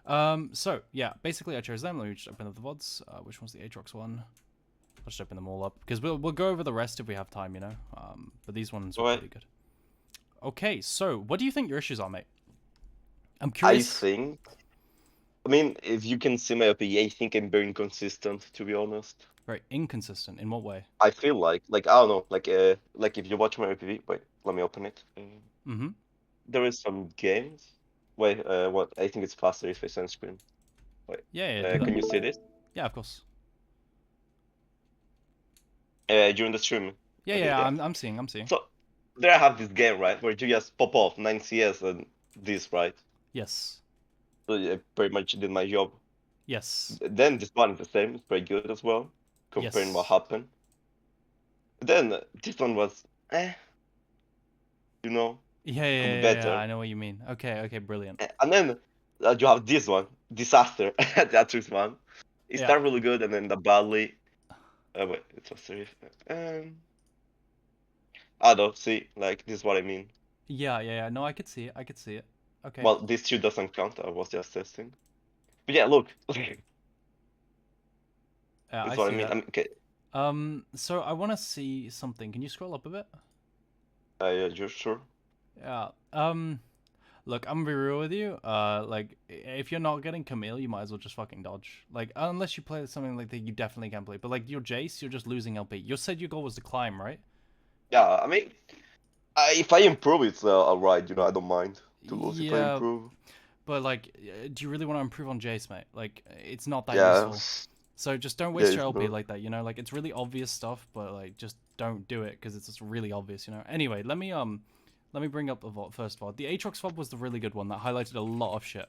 So yeah, basically I chose them. Let me just open up the VODs. Which one's the Aatrox one? I'll just open them all up because we'll go over the rest if we have time, you know. But these ones were Right. pretty good. Okay, so what do you think your issues are, mate? I'm I curious. think. I mean, if you can see my opinion, I think I'm very inconsistent, to be honest. Very inconsistent. In what way? I feel like I don't know, like if you watch my PV, wait, let me open it. Mm-hmm. There is some games. Wait, what? I think it's faster if I send screen. Wait, Yeah, yeah, do that. can you see this? Yeah, of course. During the stream. Yeah, Okay, yeah, yeah. I'm seeing, I'm seeing. So there I have this game, right, where you just pop off 9 CS and this, right? Yes. So I pretty much did my job. Yes. Then this one is the same, it's pretty good as well, comparing what Yes. happened. Then this one was, you know, Yeah, yeah, could be yeah, yeah, better. I know what you mean. Okay, okay, brilliant. And then you have this one, Disaster. That's this one. It Yeah. started really good and then the badly. Wait, it was serious. I don't see, like, this is what I mean. Yeah, yeah, yeah. No, I could see it. I could see it. Okay. Well, this two doesn't count, I was just testing. But yeah, look, Yeah, this I is what I see mean. I that. mean, okay, So I want to see something. Can you scroll up a bit? you're sure? Yeah. Look, I'm gonna be real with you. Like, if you're not getting Camille, you might as well just fucking dodge. Like, unless you play something like that, you definitely can play. But like your Jace, you're just losing LP. You said your goal was to climb, right? Yeah, I mean, if I improve, it's alright, I don't mind to lose if I Yeah, improve. but like, do you really want to improve on Jace, mate? Like, it's not that Yeah, useful. So just don't yeah, waste your it's LP not. like that. You know, like it's really obvious stuff, but like just don't do it because it's just really obvious. You know. Anyway, let me bring up the first VOD. The Aatrox VOD was the really good one that highlighted a lot of shit.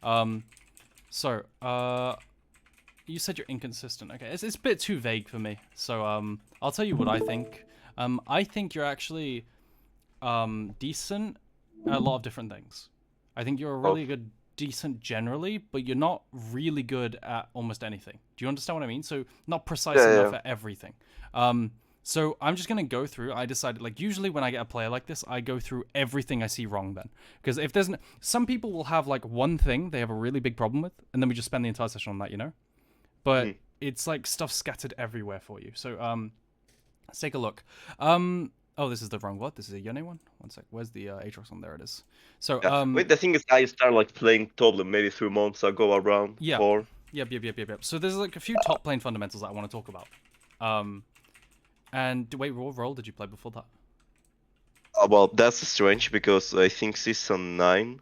Um, so you said you're inconsistent. Okay, it's a bit too vague for me. So I'll tell you what I think. I think you're actually decent at a lot of different things. I think you're a Oh, really good decent generally, but you're not really good at almost anything. Do you understand what I mean? So not precise yeah, enough yeah. at everything. So I'm just gonna go through. I decided like usually when I get a player like this, I go through everything I see wrong. Then because if there's some people will have like one thing they have a really big problem with, and then we just spend the entire session on that, you know. But Mhm. it's like stuff scattered everywhere for you. So let's take a look. Oh, this is the wrong one. This is a Yone one. One sec. Where's the Aatrox one? There it is. So Yeah. Wait, the thing is, I started like playing Toddler maybe 3 months ago, around yeah. 4. Yep. So there's like a few top plane fundamentals that I want to talk about. Um, and wait, what role did you play before that? Well, that's strange because I think season 9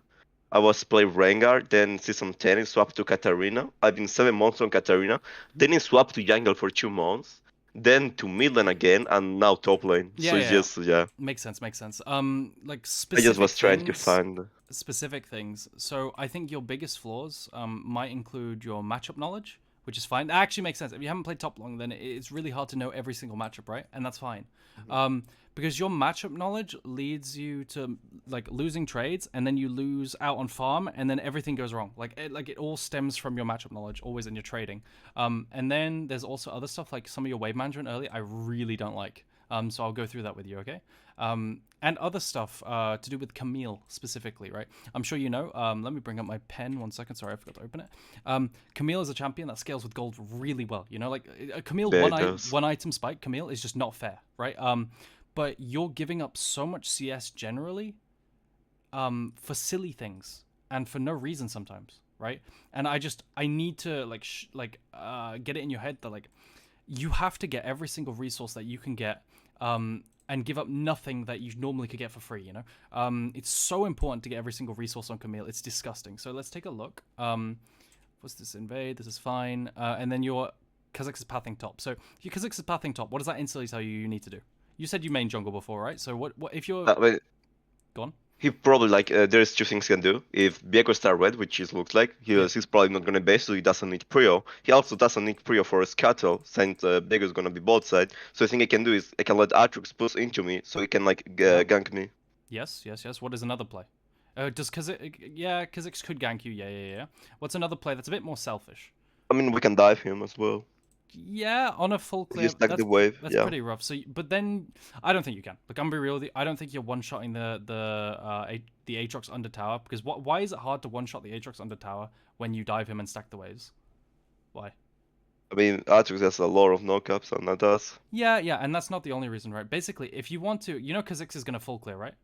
I was playing Rengar, then season 10 it swapped to Katarina. I've been 7 months on Katarina, then it swapped to jungle for 2 months, then to mid lane again, and now top lane. Yeah, So it's yeah, yeah. just, yeah, Makes sense. Makes sense. Like I just specific was trying to things. find. Specific things. So I think your biggest flaws might include your matchup knowledge, which is fine. That actually makes sense. If you haven't played top long, then it's really hard to know every single matchup, right? And that's fine. Mhm. Because your matchup knowledge leads you to like losing trades, and then you lose out on farm, and then everything goes wrong. Like it all stems from your matchup knowledge, always in your trading. And then there's also other stuff like some of your wave management early. I really don't like. So I'll go through that with you, okay? And other stuff to do with Camille specifically, right? I'm sure you know. Let me bring up my pen 1 second. Sorry, I forgot to open it. Camille is a champion that scales with gold really well. You know, like a Camille Yeah, it does. one item spike Camille is just not fair, right? But you're giving up so much CS generally for silly things and for no reason sometimes, right? And I need to get it in your head that like you have to get every single resource that you can get and give up nothing that you normally could get for free, you know? It's so important to get every single resource on Camille. It's disgusting. So let's take a look. What's this? Invade. This is fine. And then your Kha'Zix is pathing top. So if your Kha'Zix is pathing top, what does that instantly tell you need to do? You said you main jungle before, right? So what if you're... Wait, Go on. he probably like there's two things he can do. If Viego start red, which it looks like, Yep. he's probably not gonna base, so he doesn't need Prio. He also doesn't need Prio for his cattle, since Viego's gonna be both side. So the thing I can do is I can let Atrix push into me, so he can like Yep. gank me. Yes. What is another play? Does Kha'Zix... Yeah, Kha'Zix could gank you. Yeah. What's another play that's a bit more selfish? I mean, we can dive him as well. Yeah, on a full If you clear, stack the wave, that's yeah. pretty rough. So, but then I don't think you can. Like, I'm be real with you, I don't think you're one shotting the Aatrox under tower because why is it hard to one shot the Aatrox under tower when you dive him and stack the waves? Why? I mean, Atrox has a lot of knockups, and that does. Yeah, yeah, and that's not the only reason, right? Basically, if you want to, Kha'Zix is gonna full clear, right?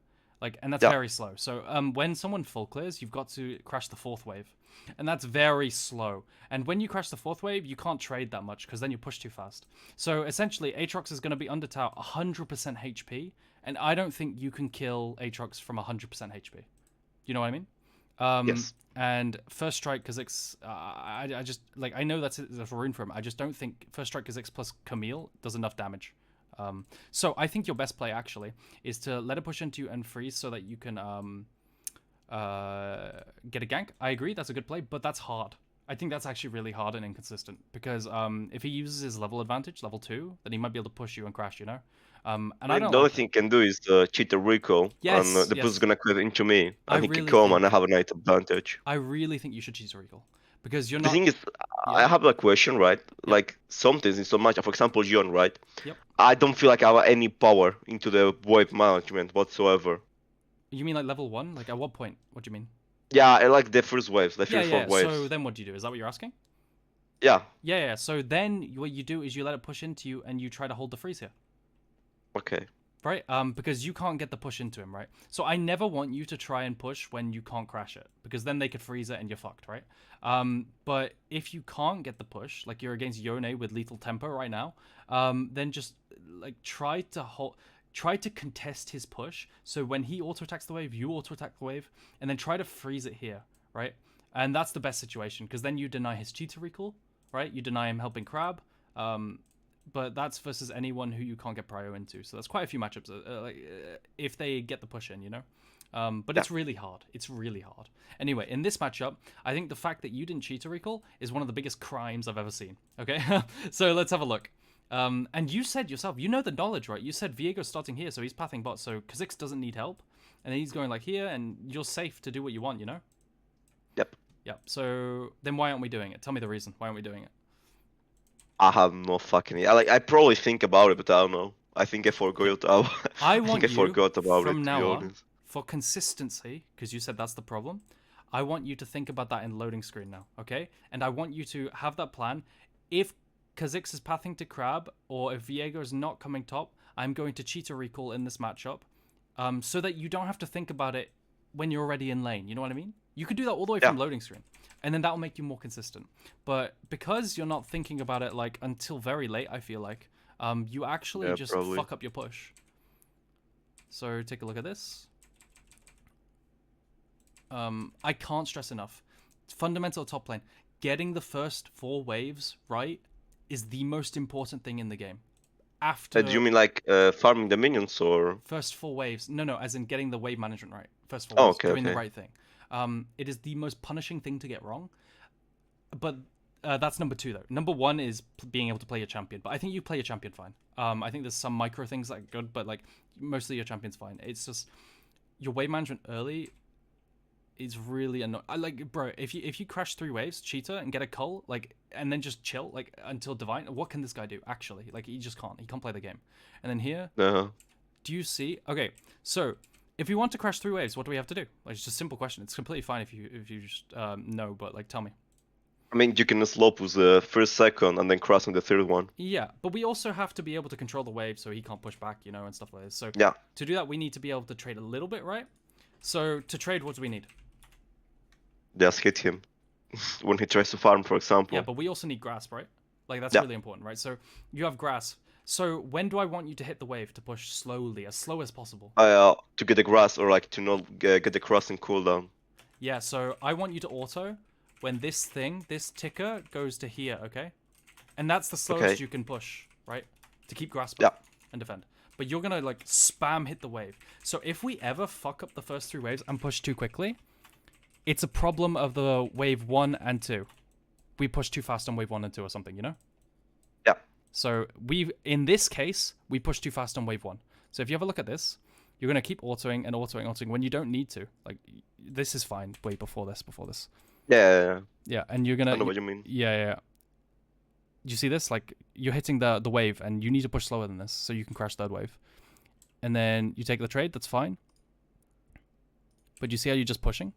Like, and that's Yeah. very slow. So, when someone full clears, you've got to crash the fourth wave, and that's very slow. And when you crash the fourth wave, you can't trade that much because then you push too fast. So essentially, Aatrox is gonna be under tower 100% HP, and I don't think you can kill Aatrox from 100% HP. You know what I mean? Yes. And first strike Kha'Zix, I just like I know that's a rune for him. I just don't think first strike Kha'Zix plus Camille does enough damage. So I think your best play actually is to let it push into you and freeze so that you can get a gank. I agree, that's a good play, but that's hard. I think that's actually really hard and inconsistent because if he uses his level advantage, level 2, then he might be able to push you and crash, you know? And I I mean, don't the only like that. thing he can do is cheat the recall, and Yes, the boost is yes. gonna clip into me, I and he can really come, and I think have a night advantage. I really think you should choose a recall because you're The not. thing is, Yeah. I have a question, right? Yep. Like, sometimes in so much, for example, Gion, right? Yep. I don't feel like I have any power into the wave management whatsoever. You mean like level 1? Like at what point? What do you mean? Yeah, I like the first waves, the Yeah, first four yeah. So waves. then what do you do? Is that what you're asking? Yeah, Yeah, yeah. So then what you do is you let it push into you and you try to hold the freeze here. okay. Right? Because you can't get the push into him, right? So I never want you to try and push when you can't crash it, because then they could freeze it and you're fucked, right? But if you can't get the push, like you're against Yone with lethal tempo right now, then just like try to contest his push. So when he auto attacks the wave, you auto attack the wave, and then try to freeze it here, right? And that's the best situation because then you deny his cheater recall, right? You deny him helping Crab. But that's versus anyone who you can't get prio into. So that's quite a few matchups. If they get the push in, you know. But Yeah. it's really hard. It's really hard. Anyway, in this matchup, I think the fact that you didn't cheat a recall is one of the biggest crimes I've ever seen. Okay, so let's have a look. And you said yourself, you know the knowledge, right? You said Viego's starting here, so he's pathing bot, so Kha'Zix doesn't need help, and then he's going like here, and you're safe to do what you want, you know? Yep. Yep. So then why aren't we doing it? Tell me the reason. Why aren't we doing it? I have no fucking. I probably think about it, but I don't know. I think I Okay. forgot. I I think want I you, forgot about it, from to be now on, honest. for consistency, because you said that's the problem, I want you to think about that in loading screen now, okay? And I want you to have that plan. If Kha'Zix is pathing to Crab, or if Viego is not coming top, I'm going to cheat a recall in this matchup, so that you don't have to think about it when you're already in lane. You know what I mean? You could do that all the way Yeah. from loading screen, and then that'll make you more consistent. But because you're not thinking about it like until very late, I feel like you actually Yeah, just probably. fuck up your push. So take a look at this. I can't stress enough. It's fundamental top lane. Getting the first 4 waves right is the most important thing in the game. Do After you mean like farming the minions, or? first 4 waves, no, as in getting the wave management right. First 4 Oh, waves, okay, doing the okay. right thing. It is the most punishing thing to get wrong. But that's number 2 though. Number 1 is being able to play your champion. But I think you play your champion fine. I think there's some micro things that are good, but like mostly your champion's fine. It's just your wave management early is really annoying. I like, bro. If you crash 3 waves, cheater, and get a cull, like, and then just chill, like, until divine. What can this guy do? Actually, like, he just can't. He can't play the game. And then here, Uh-huh. do you see? Okay, so if we want to crash 3 waves, what do we have to do? Like, it's just a simple question. It's completely fine if you just know, but like, tell me. I mean, you can slow push the first, second, and then cross on the third one. Yeah, but we also have to be able to control the wave so he can't push back, you know, and stuff like this. So Yeah. to do that, we need to be able to trade a little bit, right? So to trade, what do we need? Just hit him when he tries to farm, for example. Yeah, but we also need grasp, right? Like, that's Yeah. really important, right? So you have grasp. So when do I want you to hit the wave to push slowly, as slow as possible? To get the grass, or like to not get the crossing cooldown. Yeah, so I want you to auto when this ticker goes to here, okay? And that's the slowest Okay. you can push, right? To keep grasp Yeah. up and defend. But you're gonna like spam hit the wave. So if we ever fuck up the first 3 waves and push too quickly, it's a problem of the wave 1 and 2. We push too fast on wave 1 and 2 or something, you know? Yeah. So in this case, we push too fast on wave 1. So if you have a look at this, you're gonna keep autoing and autoing when you don't need to. Like, this is fine. Wait, before this. Yeah. Yeah, and you're gonna. I know what you mean. Yeah. Do you see this? Like you're hitting the wave, and you need to push slower than this so you can crash third wave. And then you take the trade. That's fine. But you see how you're just pushing?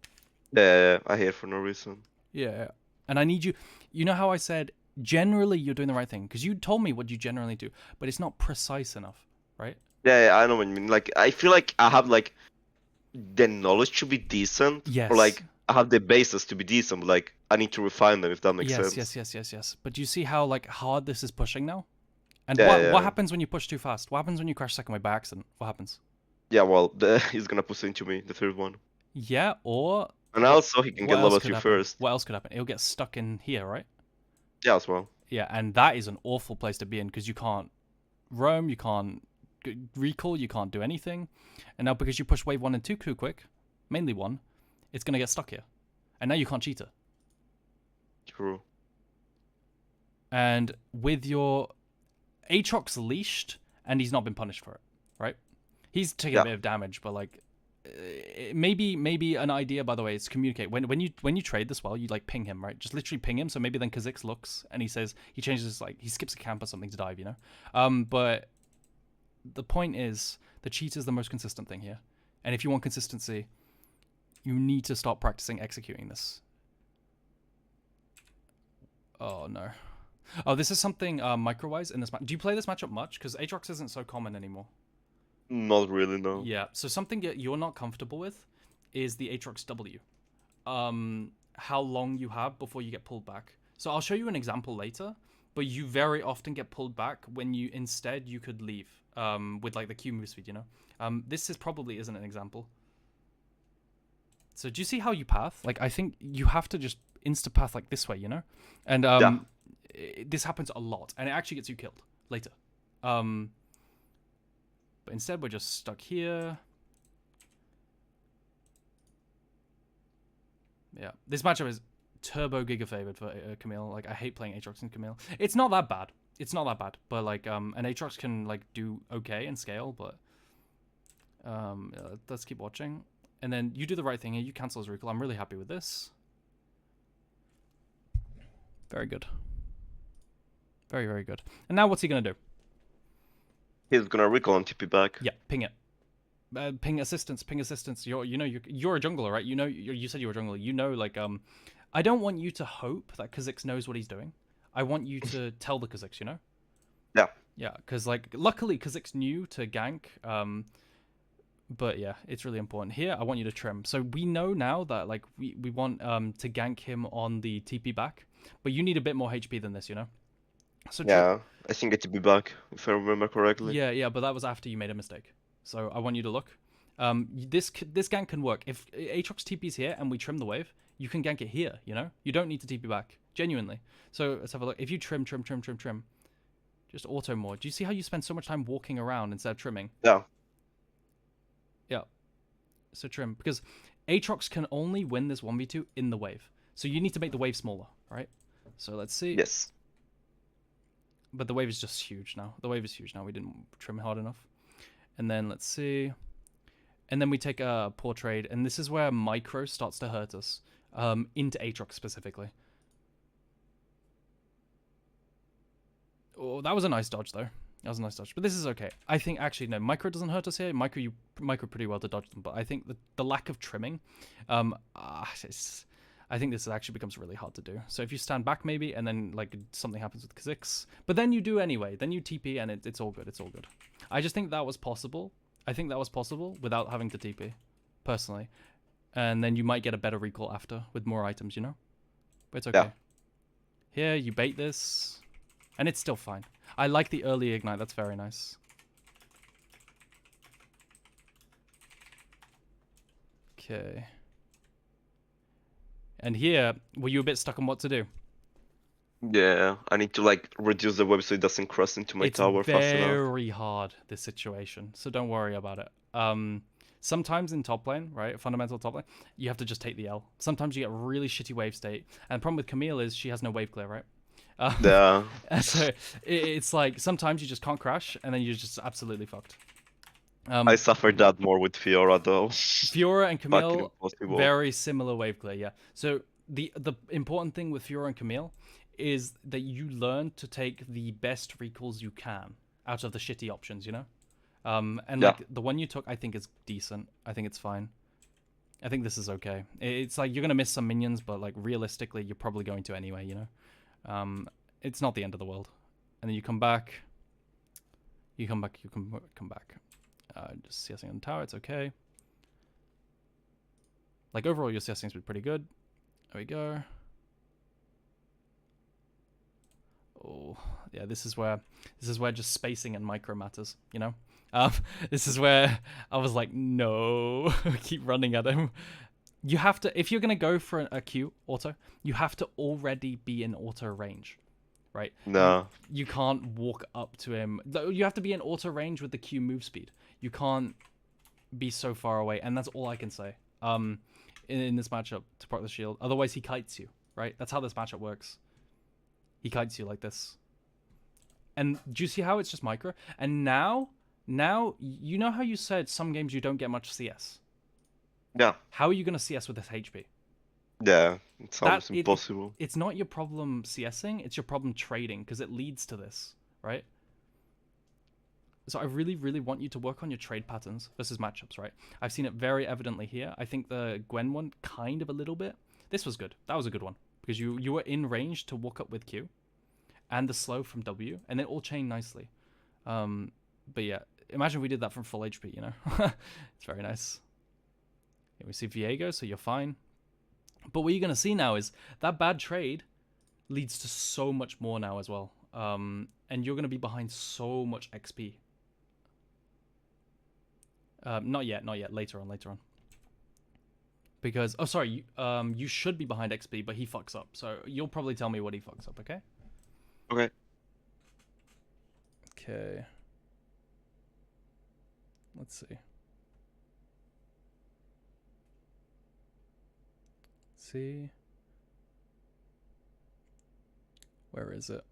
Yeah, I hate for no reason. Yeah. And I need you. You know how I said generally you're doing the right thing because you told me what you generally do, but it's not precise enough, right? Yeah, I know what you mean. Like, I feel like I have like the knowledge to be decent, or Yes. like I have the basis to be decent. But, like, I need to refine them if that makes Yes, sense. yes. But do you see how like hard this is pushing now? And Yeah, what yeah, happens when you push too fast? What happens when you crash second wave by accident? What happens? yeah. Well, he's gonna push into me the third one, Yeah, or and also he can what get else level could two happen? first. What else could happen? It'll get stuck in here, right? Yeah, as well. Yeah, and that is an awful place to be in because you can't roam, you can't recall, you can't do anything. And now because you push wave 1 and 2 too quick, mainly 1, it's going to get stuck here. And now you can't cheat it. True. And with your Aatrox leashed, and he's not been punished for it, right? He's taking a Yeah. bit of damage, but like maybe an idea by the way is communicate when you trade this well, you like ping him, right? Just literally ping him. So maybe then Kha'Zix looks and he says he changes, like he skips a camp or something to dive, you know. But the point is the cheat is the most consistent thing here, and if you want consistency, you need to start practicing executing this. Oh no. Oh, this is something micro-wise in this match. Do you play this matchup much? Because Aatrox isn't so common anymore. Not really, no. Yeah, so something that you're not comfortable with is the Aatrox W. How long you have before you get pulled back. So I'll show you an example later, but you very often get pulled back when you instead you could leave with like the Q move speed, you know? This probably isn't an example. So do you see how you path? Like I think you have to just insta path like this way, you know? And Yeah. this happens a lot, and it actually gets you killed later. But instead, we're just stuck here. Yeah, this matchup is turbo giga favored for Camille. Like, I hate playing Aatrox and Camille. It's not that bad. It's not that bad. But like, an Aatrox can like do okay and scale. But let's keep watching. And then you do the right thing here. You cancel his recall. I'm really happy with this. Very good. Very, very good. And now what's he gonna do? He's gonna recall and TP back. Yeah, ping it. Ping assistance, ping assistance. You're a jungler, right? You said you're a jungler. You know, like I don't want you to hope that Kha'Zix knows what he's doing. I want you to tell the Kha'Zix, you know. Yeah. Yeah, because like luckily Kha'Zix knew to gank. But yeah, it's really important. Here, I want you to trim. So we know now that like we want to gank him on the TP back, but you need a bit more HP than this, you know. So Yeah, I think I TP back if I remember correctly. yeah, but that was after you made a mistake. So I want you to look. This gank can work. If Aatrox TP's here and we trim the wave, you can gank it here, you know? You don't need to TP back, genuinely. So let's have a look. If you trim, just auto more. Do you see how you spend so much time walking around instead of trimming? Yeah. Yeah. So trim, because Aatrox can only win this 1v2 in the wave. So you need to make the wave smaller, right? So let's see. Yes. But the wave is just huge now. The wave is huge now. We didn't trim hard enough. And then let's see. And then we take a poor trade. And this is where micro starts to hurt us. Into Aatrox specifically. Oh, that was a nice dodge though. That was a nice dodge. But this is okay. I think actually no, micro doesn't hurt us here. Micro pretty well to dodge them. But I think the lack of trimming, I think this actually becomes really hard to do. So if you stand back maybe, and then like something happens with Kha'Zix, but then you do anyway. Then you TP and it's all good. It's all good. I just think that was possible. I think that was possible without having to TP, personally. And then you might get a better recall after with more items, you know? But it's okay. Yeah. Here, you bait this, and it's still fine. I like the early ignite. That's very nice. Okay. And here, were you a bit stuck on what to do? Yeah, I need to like reduce the web so it doesn't cross into my tower fast enough. It's very hard, this situation, so don't worry about it. Sometimes in top lane, right, fundamental top lane, you have to just take the L. Sometimes you get really shitty wave state, and the problem with Camille is she has no wave clear, right? Yeah. So it's like sometimes you just can't crash, and then you're just absolutely fucked. I suffered that more with Fiora though. Fiora and Fucking Camille, impossible. very similar wave clear, yeah. So the important thing with Fiora and Camille is that you learn to take the best recalls you can out of the shitty options, you know? And Yeah. like the one you took, I think is decent. I think it's fine. I think this is okay. It's like you're gonna miss some minions, but like realistically, you're probably going to anyway, you know? It's not the end of the world. And then you come back. You come back. Just CSing on the tower. It's okay. Like overall, your CSing's been pretty good. There we go. Oh yeah, this is where just spacing and micro matters. You know, this is where I was like, no, keep running at him. You have to, if you're gonna go for a Q auto, you have to already be in auto range, right? No. You can't walk up to him. You have to be in auto range with the Q move speed. You can't be so far away, and that's all I can say. In this matchup to proc the shield. Otherwise, he kites you, right? That's how this matchup works. He kites you like this. And do you see how it's just micro? And now, you know how you said some games you don't get much CS? Yeah. How are you going to CS with this HP? Yeah. It's almost impossible. It's not your problem CSing, it's your problem trading, because it leads to this, right? So I really, really want you to work on your trade patterns versus matchups, right? I've seen it very evidently here. I think the Gwen one, kind of a little bit. This was good. That was a good one. Because you were in range to walk up with Q. And the slow from W. And they all chain nicely. But yeah, imagine we did that from full HP, you know? It's very nice. Yeah, we see Viego, so you're fine. But what you're going to see now is that bad trade leads to so much more now as well. And you're going to be behind so much XP. Not yet. Later on. Because, oh, sorry, you should be behind XP, but he fucks up. So you'll probably tell me what he fucks up, okay? Okay. Okay. Let's see. See. Where is it?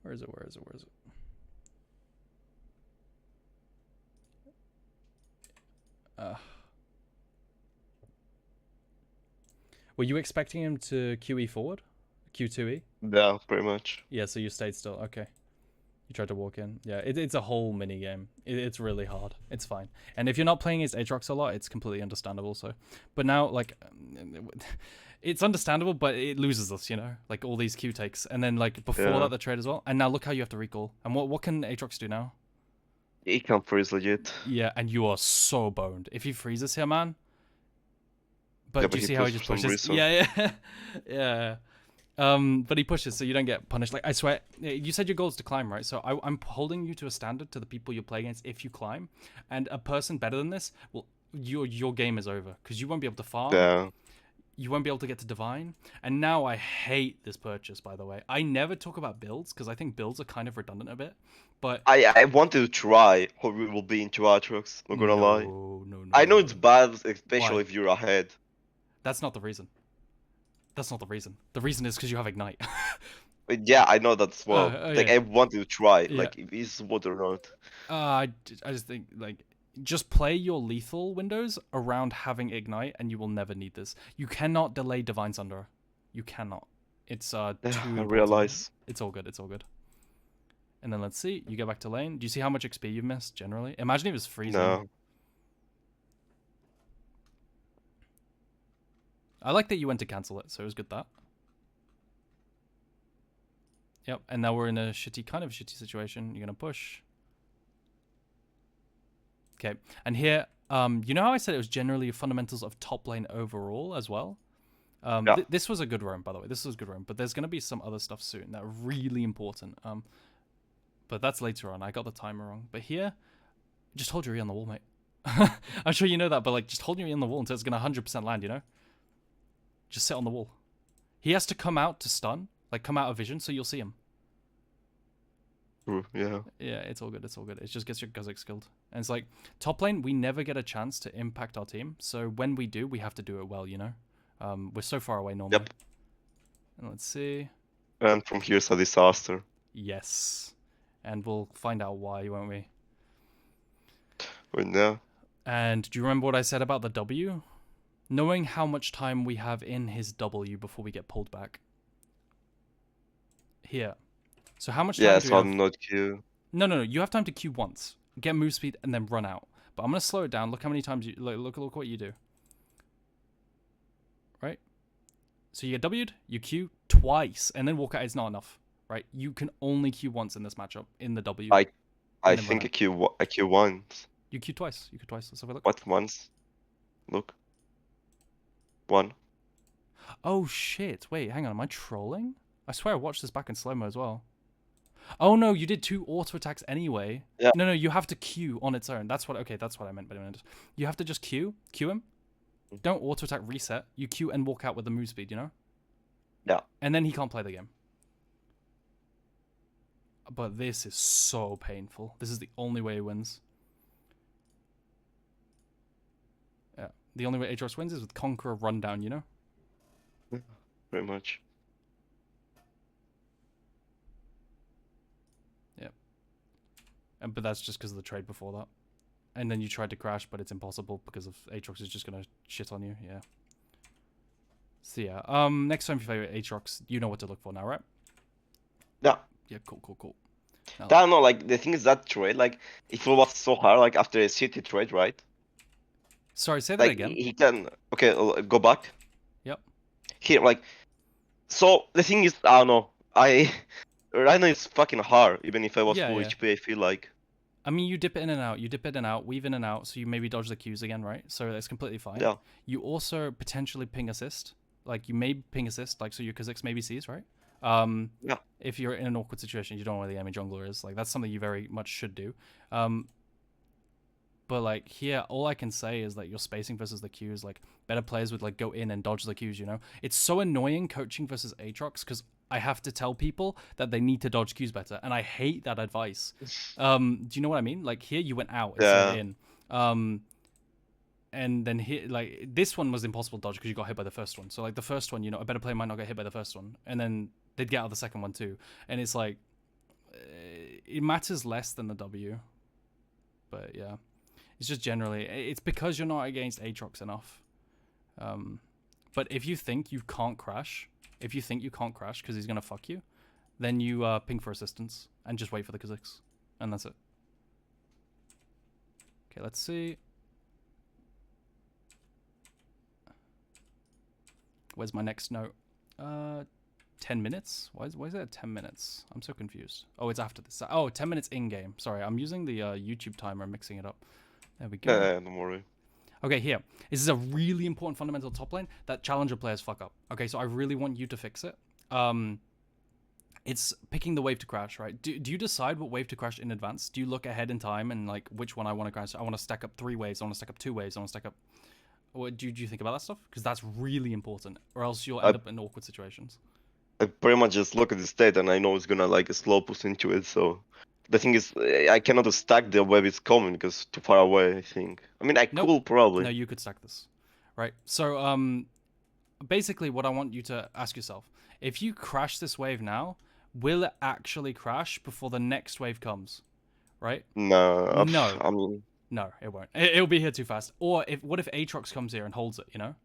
Where is it? Were you expecting him to QE forward? Q2E? Yeah, pretty much. Yeah, so you stayed still. Okay. You tried to walk in. Yeah, it's a whole mini game. It's really hard. It's fine. And if you're not playing his Aatrox a lot, it's completely understandable. So, but now, like, it's understandable, but it loses us, you know? Like, all these Q takes. And then, like, before that, the trade as well. And now look how you have to recall. And what can Aatrox do now? He can't freeze legit. Yeah, and you are so boned. If he freezes here, man. But do you see how he just pushes? Yeah. Yeah. But he pushes, so you don't get punished. Like, I swear, you said your goal is to climb, right? So I'm holding you to a standard to the people you play against if you climb. And a person better than this, well, your game is over. Because you won't be able to farm. Yeah. You won't be able to get to Divine. And now I hate this purchase, by the way. I never talk about builds, because I think builds are kind of redundant a bit. But I wanted to try how we will be into Aatrox, not gonna lie. No. I know it's bad, especially if you're ahead. That's not the reason. The reason is because you have Ignite. Yeah, I know that as well. Like, yeah. I wanted to try, Yeah. like, if it's what or not. I just think, like, just play your lethal windows around having Ignite, and you will never need this. You cannot delay Divine Sunder. You cannot. It's too I realize. It's all good. And then let's see. You go back to lane. Do you see how much XP you've missed, generally? Imagine if it was freezing. No. I like that you went to cancel it, so it was good that. Yep, and now we're in a kind of shitty situation. You're going to push. Okay, and here, you know how I said it was generally fundamentals of top lane overall as well? Yeah. This was a good roam, by the way. This was a good roam, but there's going to be some other stuff soon that are really important. But that's later on. I got the timer wrong. But here, just hold your E on the wall, mate. I'm sure you know that, but like, just hold your E on the wall until it's going to 100% land, you know? Just sit on the wall. He has to come out to stun, like come out of vision, so you'll see him. Yeah. Yeah, it's all good. It just gets your Guzzix skilled. And it's like, top lane, we never get a chance to impact our team. So when we do, we have to do it well, you know? We're so far away normally. Yep. And let's see. And from here's a disaster. Yes. And we'll find out why, won't we? But yeah. And do you remember what I said about the W? Knowing how much time we have in his W before we get pulled back. here. So how much time Yeah, do you so have? I'm not Q. No. You have time to Q once, get move speed, and then run out. But I'm gonna slow it down. Look how many times you look what you do. Right. So you get W'd, you Q twice, and then walk out is not enough. Right. You can only Q once in this matchup in the W, I and I then run think out. I Q once. You Q twice. You Q twice. Let's have a look. What once? Look. One. Oh shit! Wait, hang on. Am I trolling? I swear I watched this back in slow mo as well. Oh no, you did 2 auto attacks anyway. Yeah. No, you have to Q on its own. That's what. Okay, that's what I meant by the minute. You have to just Q him. Don't auto attack reset. You Q and walk out with the move speed. You know. Yeah. And then he can't play the game. But this is so painful. This is the only way he wins. Yeah, the only way Aatrox wins is with Conqueror rundown. You know. Pretty much. But that's just because of the trade before that. And then you tried to crash, but it's impossible because of Aatrox is just gonna shit on you. Yeah. So yeah. Next time you play Aatrox, you know what to look for now, right? Yeah. Yeah. Cool. I don't know, like the thing is that trade, like if it was so hard, like after a city trade, right? Sorry, say that Like again. he can okay, go back. Yep. Here, like so the thing is, I don't know. I right now it's fucking hard, even if I was full Yeah. HP, I feel like. I mean, you dip it in and out. You dip it in and out, weave in and out, so you maybe dodge the Qs again, right? So that's completely fine. Yeah. You also potentially ping assist. Like, you may ping assist, like, so your Kha'Zix maybe sees, right? Yeah. If you're in an awkward situation, you don't know where the enemy jungler is. Like, that's something you very much should do. But, like, here, all I can say is that your spacing versus the Qs, like, better players would, like, go in and dodge the Qs, you know? It's so annoying coaching versus Aatrox, because I have to tell people that they need to dodge Qs better, and I hate that advice. Do you know what I mean? Like, here you went out instead of Yeah. in. And then here, like, this one was impossible to dodge because you got hit by the first one. So, like, the first one, you know, a better player might not get hit by the first one. And then they'd get out of the second one, too. And it's like, it matters less than the W. But, yeah. It's just generally, it's because you're not against Aatrox enough. But if you think you can't crash, because he's going to fuck you, then you ping for assistance and just wait for the Kha'Zix. And that's it. Okay, let's see. Where's my next note? 10 minutes? Why is it at 10 minutes? I'm so confused. Oh, it's after this. Oh, 10 minutes in-game. Sorry, I'm using the YouTube timer, mixing it up. There we go. Yeah, don't worry. Okay, here. This is a really important fundamental top lane that challenger players fuck up. Okay, so I really want you to fix it. It's picking the wave to crash, right? Do you decide what wave to crash in advance? Do you look ahead in time and, like, which one I want to crash? I want to stack up 3 waves. I want to stack up 2 waves. I want to stack up... What, do you think about that stuff? Because that's really important, or else you'll end up in awkward situations. I pretty much just look at the state and I know it's gonna like slow push into it, so the thing is I cannot stack the web it's coming because too far away, I think. I mean I could probably. No, you could stack this. Right. So basically what I want you to ask yourself, if you crash this wave now, will it actually crash before the next wave comes? Right? No. No. I mean No, it won't. It'll be here too fast. Or what if Aatrox comes here and holds it, you know?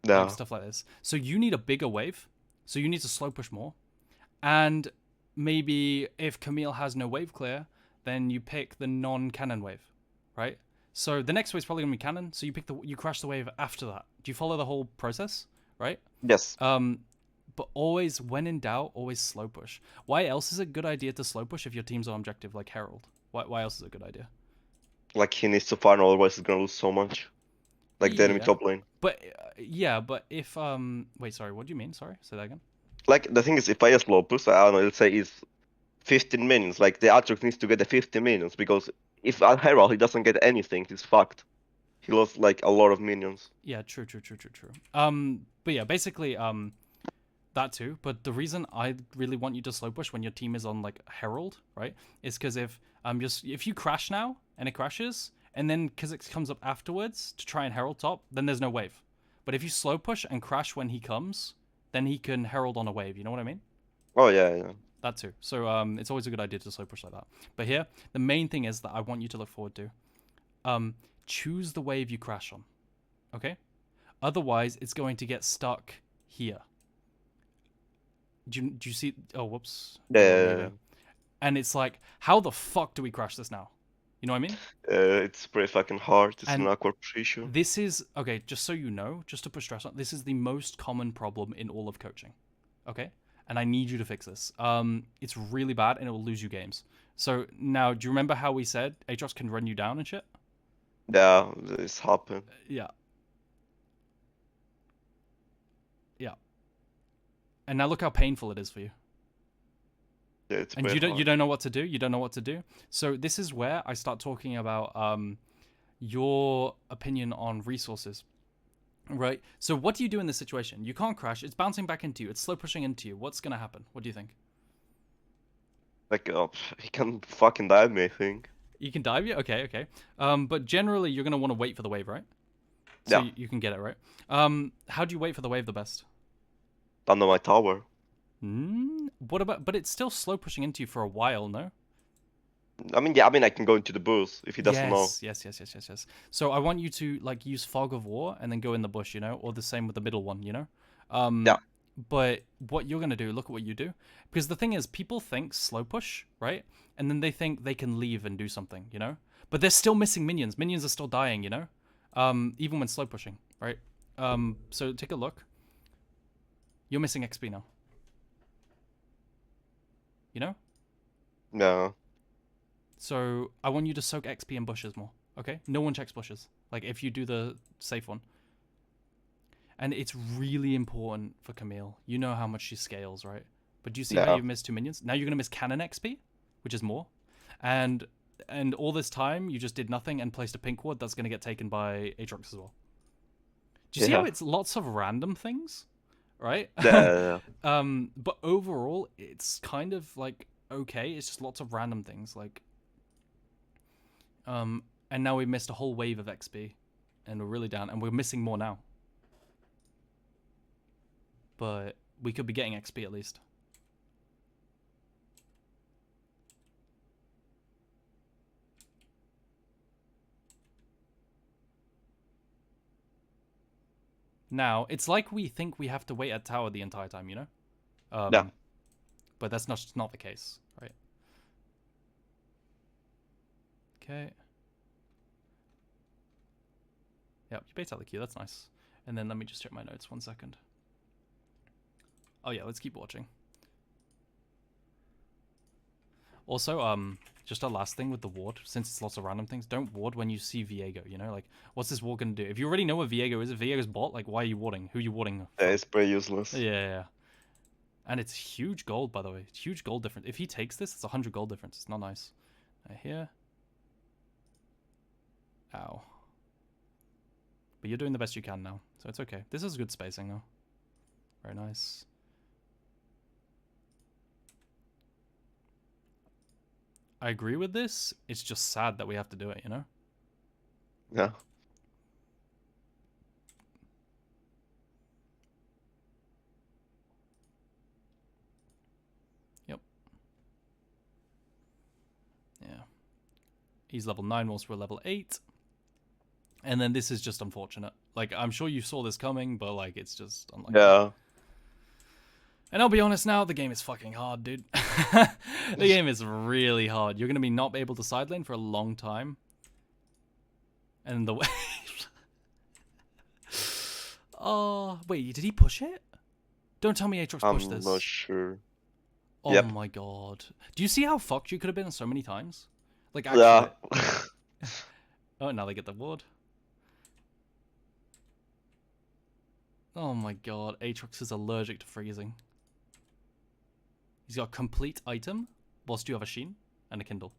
yeah. Like stuff like this. So you need a bigger wave. So you need to slow push more. And maybe if Camille has no wave clear, then you pick the non-cannon wave, right? So the next wave is probably gonna be cannon. So you crash the wave after that. Do you follow the whole process, right? Yes. But always, when in doubt, always slow push. Why else is it a good idea to slow push if your team's on objective like Herald? Why else is it a good idea? Like he needs to farm, otherwise he's gonna lose so much. Like the enemy top lane. But but if wait, sorry, what do you mean? Sorry, say that again. Like the thing is, if I just slow push, I don't know, let's say it's 15 minions. Like the Aatrox needs to get the 50 minions because if at Herald he doesn't get anything, he's fucked. He lost like a lot of minions. Yeah, true. But yeah, basically, that too. But the reason I really want you to slow push when your team is on like Herald, right, is because if you crash now and it crashes, and then Kha'Zix comes up afterwards to try and Herald top, then there's no wave. But if you slow push and crash when he comes, then he can Herald on a wave. You know what I mean? Oh yeah. That too. So it's always a good idea to slow push like that. But here, the main thing is that I want you to look forward to. Choose the wave you crash on. Okay? Otherwise, it's going to get stuck here. Do you see? Oh, whoops. Yeah, And it's like, how the fuck do we crash this now? You know what I mean? it's pretty fucking hard. It's an And awkward issue. this is okay. Just so you know, just to put stress on, this is the most common problem in all of coaching. Okay, and I need you to fix this. It's really bad, and it will lose you games. So now, do you remember how we said Aatrox can run you down and shit? Yeah, it's happened. Yeah, yeah. And now look how painful it is for you. Yeah, it's And pretty you hard. don't know what to do. You don't know what to do. So this is where I start talking about your opinion on resources. Right. So what do you do in this situation? You can't crash. It's bouncing back into you. It's slow pushing into you. What's gonna happen? What do you think? Like, he can fucking dive me, I think. You can dive you? Okay, okay. But generally you're gonna want to wait for the wave, right? So Yeah, you can get it right. How do you wait for the wave the best? under my tower. What about? But it's still slow pushing into you for a while, no? I mean, yeah, I mean, I can go into the booth if he doesn't know. Yes. So I want you to like use fog of war and then go in the bush, you know, or the same with the middle one, you know. Yeah, But what you're gonna do? Look at what you do, because the thing is, people think slow push, right? And then they think they can leave and do something, you know. But they're still missing minions. Minions are still dying, you know. Even when slow pushing, right? So take a look. You're missing XP now. You know. yeah, So I want you to soak XP in bushes more. Okay? No one checks bushes. Like if you do the safe one. And it's really important for Camille. You know how much she scales, right? But do you see how yeah, you've missed 2 minions? Now you're gonna miss cannon XP, which is more. And all this time you just did nothing and placed a pink ward that's gonna get taken by Aatrox as well. Do you see how yeah, it's lots of random things? Right? yeah, But overall it's kind of like okay, it's just lots of random things. Like and now we missed a whole wave of XP, and we're really down, and we're missing more now. But we could be getting XP at least. Now it's like we think we have to wait at tower the entire time, you know. yeah. But that's not the case, right? Okay. Yep, you bait out the queue. That's nice. And then let me just check my notes 1 second. Oh yeah, let's keep watching. Also, just a last thing with the ward, since it's lots of random things, don't ward when you see Viego, you know? Like, what's this ward gonna do? If you already know what Viego is, if Viego's bot, like, why are you warding? Who are you warding Yeah, from? it's pretty useless. Yeah. And it's huge gold, by the way. It's huge gold difference. If he takes this, it's 100 gold difference. It's not nice. Here. Ow. But you're doing the best you can now, so it's okay. This is good spacing, though. Very nice. I agree with this. It's just sad that we have to do it, you know? Yeah. Yep. Yeah. He's level 9 whilst we're level 8. And then this is just unfortunate. Like, I'm sure you saw this coming, but, like, it's just unlucky. Yeah. And I'll be honest now, the game is fucking hard, dude. The game is really hard. You're going to be not able to side lane for a long time. And the way... Oh, wait, did he push it? Don't tell me Aatrox pushed this. I'm not sure. Oh Yep. my god. Do you see how fucked you could have been so many times? Like, actually... Yeah. Oh, now they get the ward. Oh my god, Aatrox is allergic to freezing. He's got a complete item, whilst you have a Sheen and a Kindle.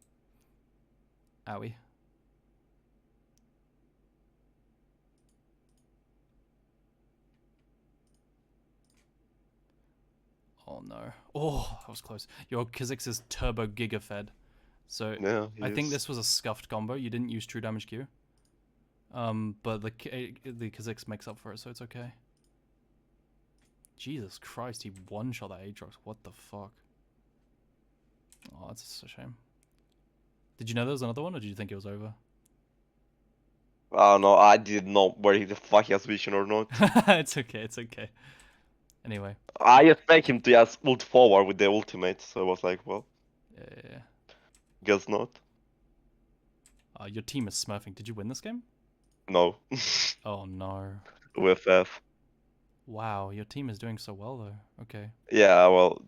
Owie. Oh no. Oh, that was close. Your Kha'Zix is turbo giga fed. So Yeah, I think is. this was a scuffed combo. You didn't use true damage Q. But the Kha'Zix makes up for it, so it's okay. Jesus Christ, he one-shot that Aatrox. What the fuck? Oh, that's a shame. Did you know there was another one, or did you think it was over? I don't know. I didn't know where the fuck he has vision or not. It's okay, it's okay. Anyway. I expect him to just ult forward with the ultimate, so I was like, well, Yeah. guess not. Your team is smurfing. Did you win this game? No. Oh no. UFF. Wow, your team is doing so well though. Okay. Yeah, well,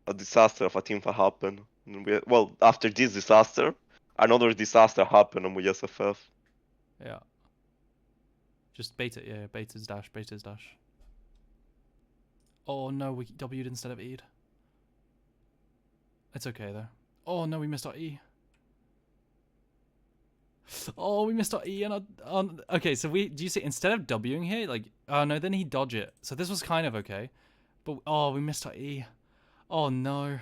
a disaster of a team that happened. Well, after this disaster, another disaster happened and we just FF. Yeah. Just bait it, yeah. Bait his dash, bait his dash. Oh no, we W'd instead of E'd. It's okay though. Oh no, we missed our E. Oh, we missed our E and okay, so do you see, instead of Wing here, like, oh no, then he dodge it. So this was kind of okay. But, oh, we missed our E. Oh no.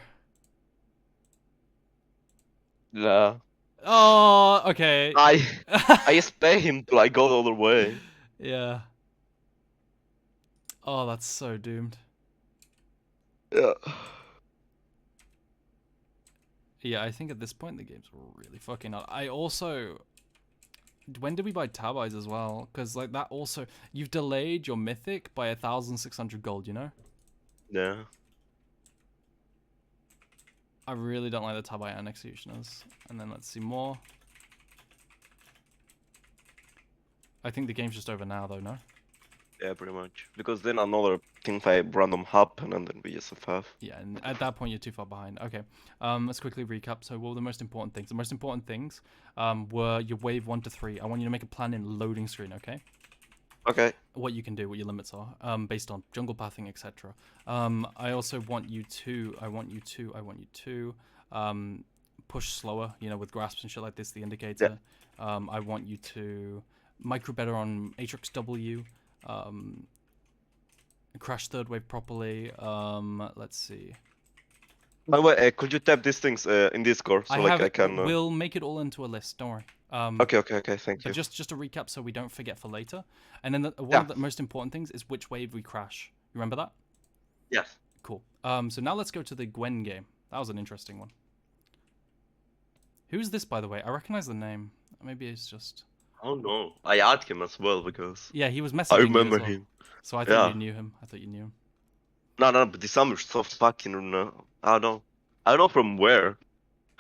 Yeah. Oh, okay. I expect him to like go the other way. Yeah. Oh, that's so doomed. Yeah. Yeah, I think at this point the game's really fucking up. I also, when did we buy Tab Eyes as well? Because like that also, you've delayed your mythic by 1,600 gold, you know? Yeah. I really don't like the Tab Eye and Executioners. And then let's see more. I think the game's just over now though, no? Yeah, pretty much. Because then another thing fight random happen and then we just FF. Yeah, and at that point you're too far behind. Okay, let's quickly recap. So what were the most important things? The most important things were your wave 1 to 3. I want you to make a plan in loading screen, okay? Okay. What you can do, what your limits are, based on jungle pathing, etc. I also want you to push slower, you know, with grasps and shit like this, the indicator. Yeah. I want you to micro better on Atrix W. Crash third wave properly. Let's see. By the way, could you tap these things in Discord so I can? We'll make it all into a list. Don't worry. Okay. Thank you. But just to recap, so we don't forget for later. And then one of the most important things is which wave we crash. You remember that? Yes. Cool. So now let's go to the Gwen game. That was an interesting one. Who's this, by the way? I recognize the name. Maybe it's just. Oh no, I asked him as well because. Yeah, he was messaging I remember you as well. him. So I thought you knew him. I thought you knew him. No, but the summer's so fucking. I don't know from where.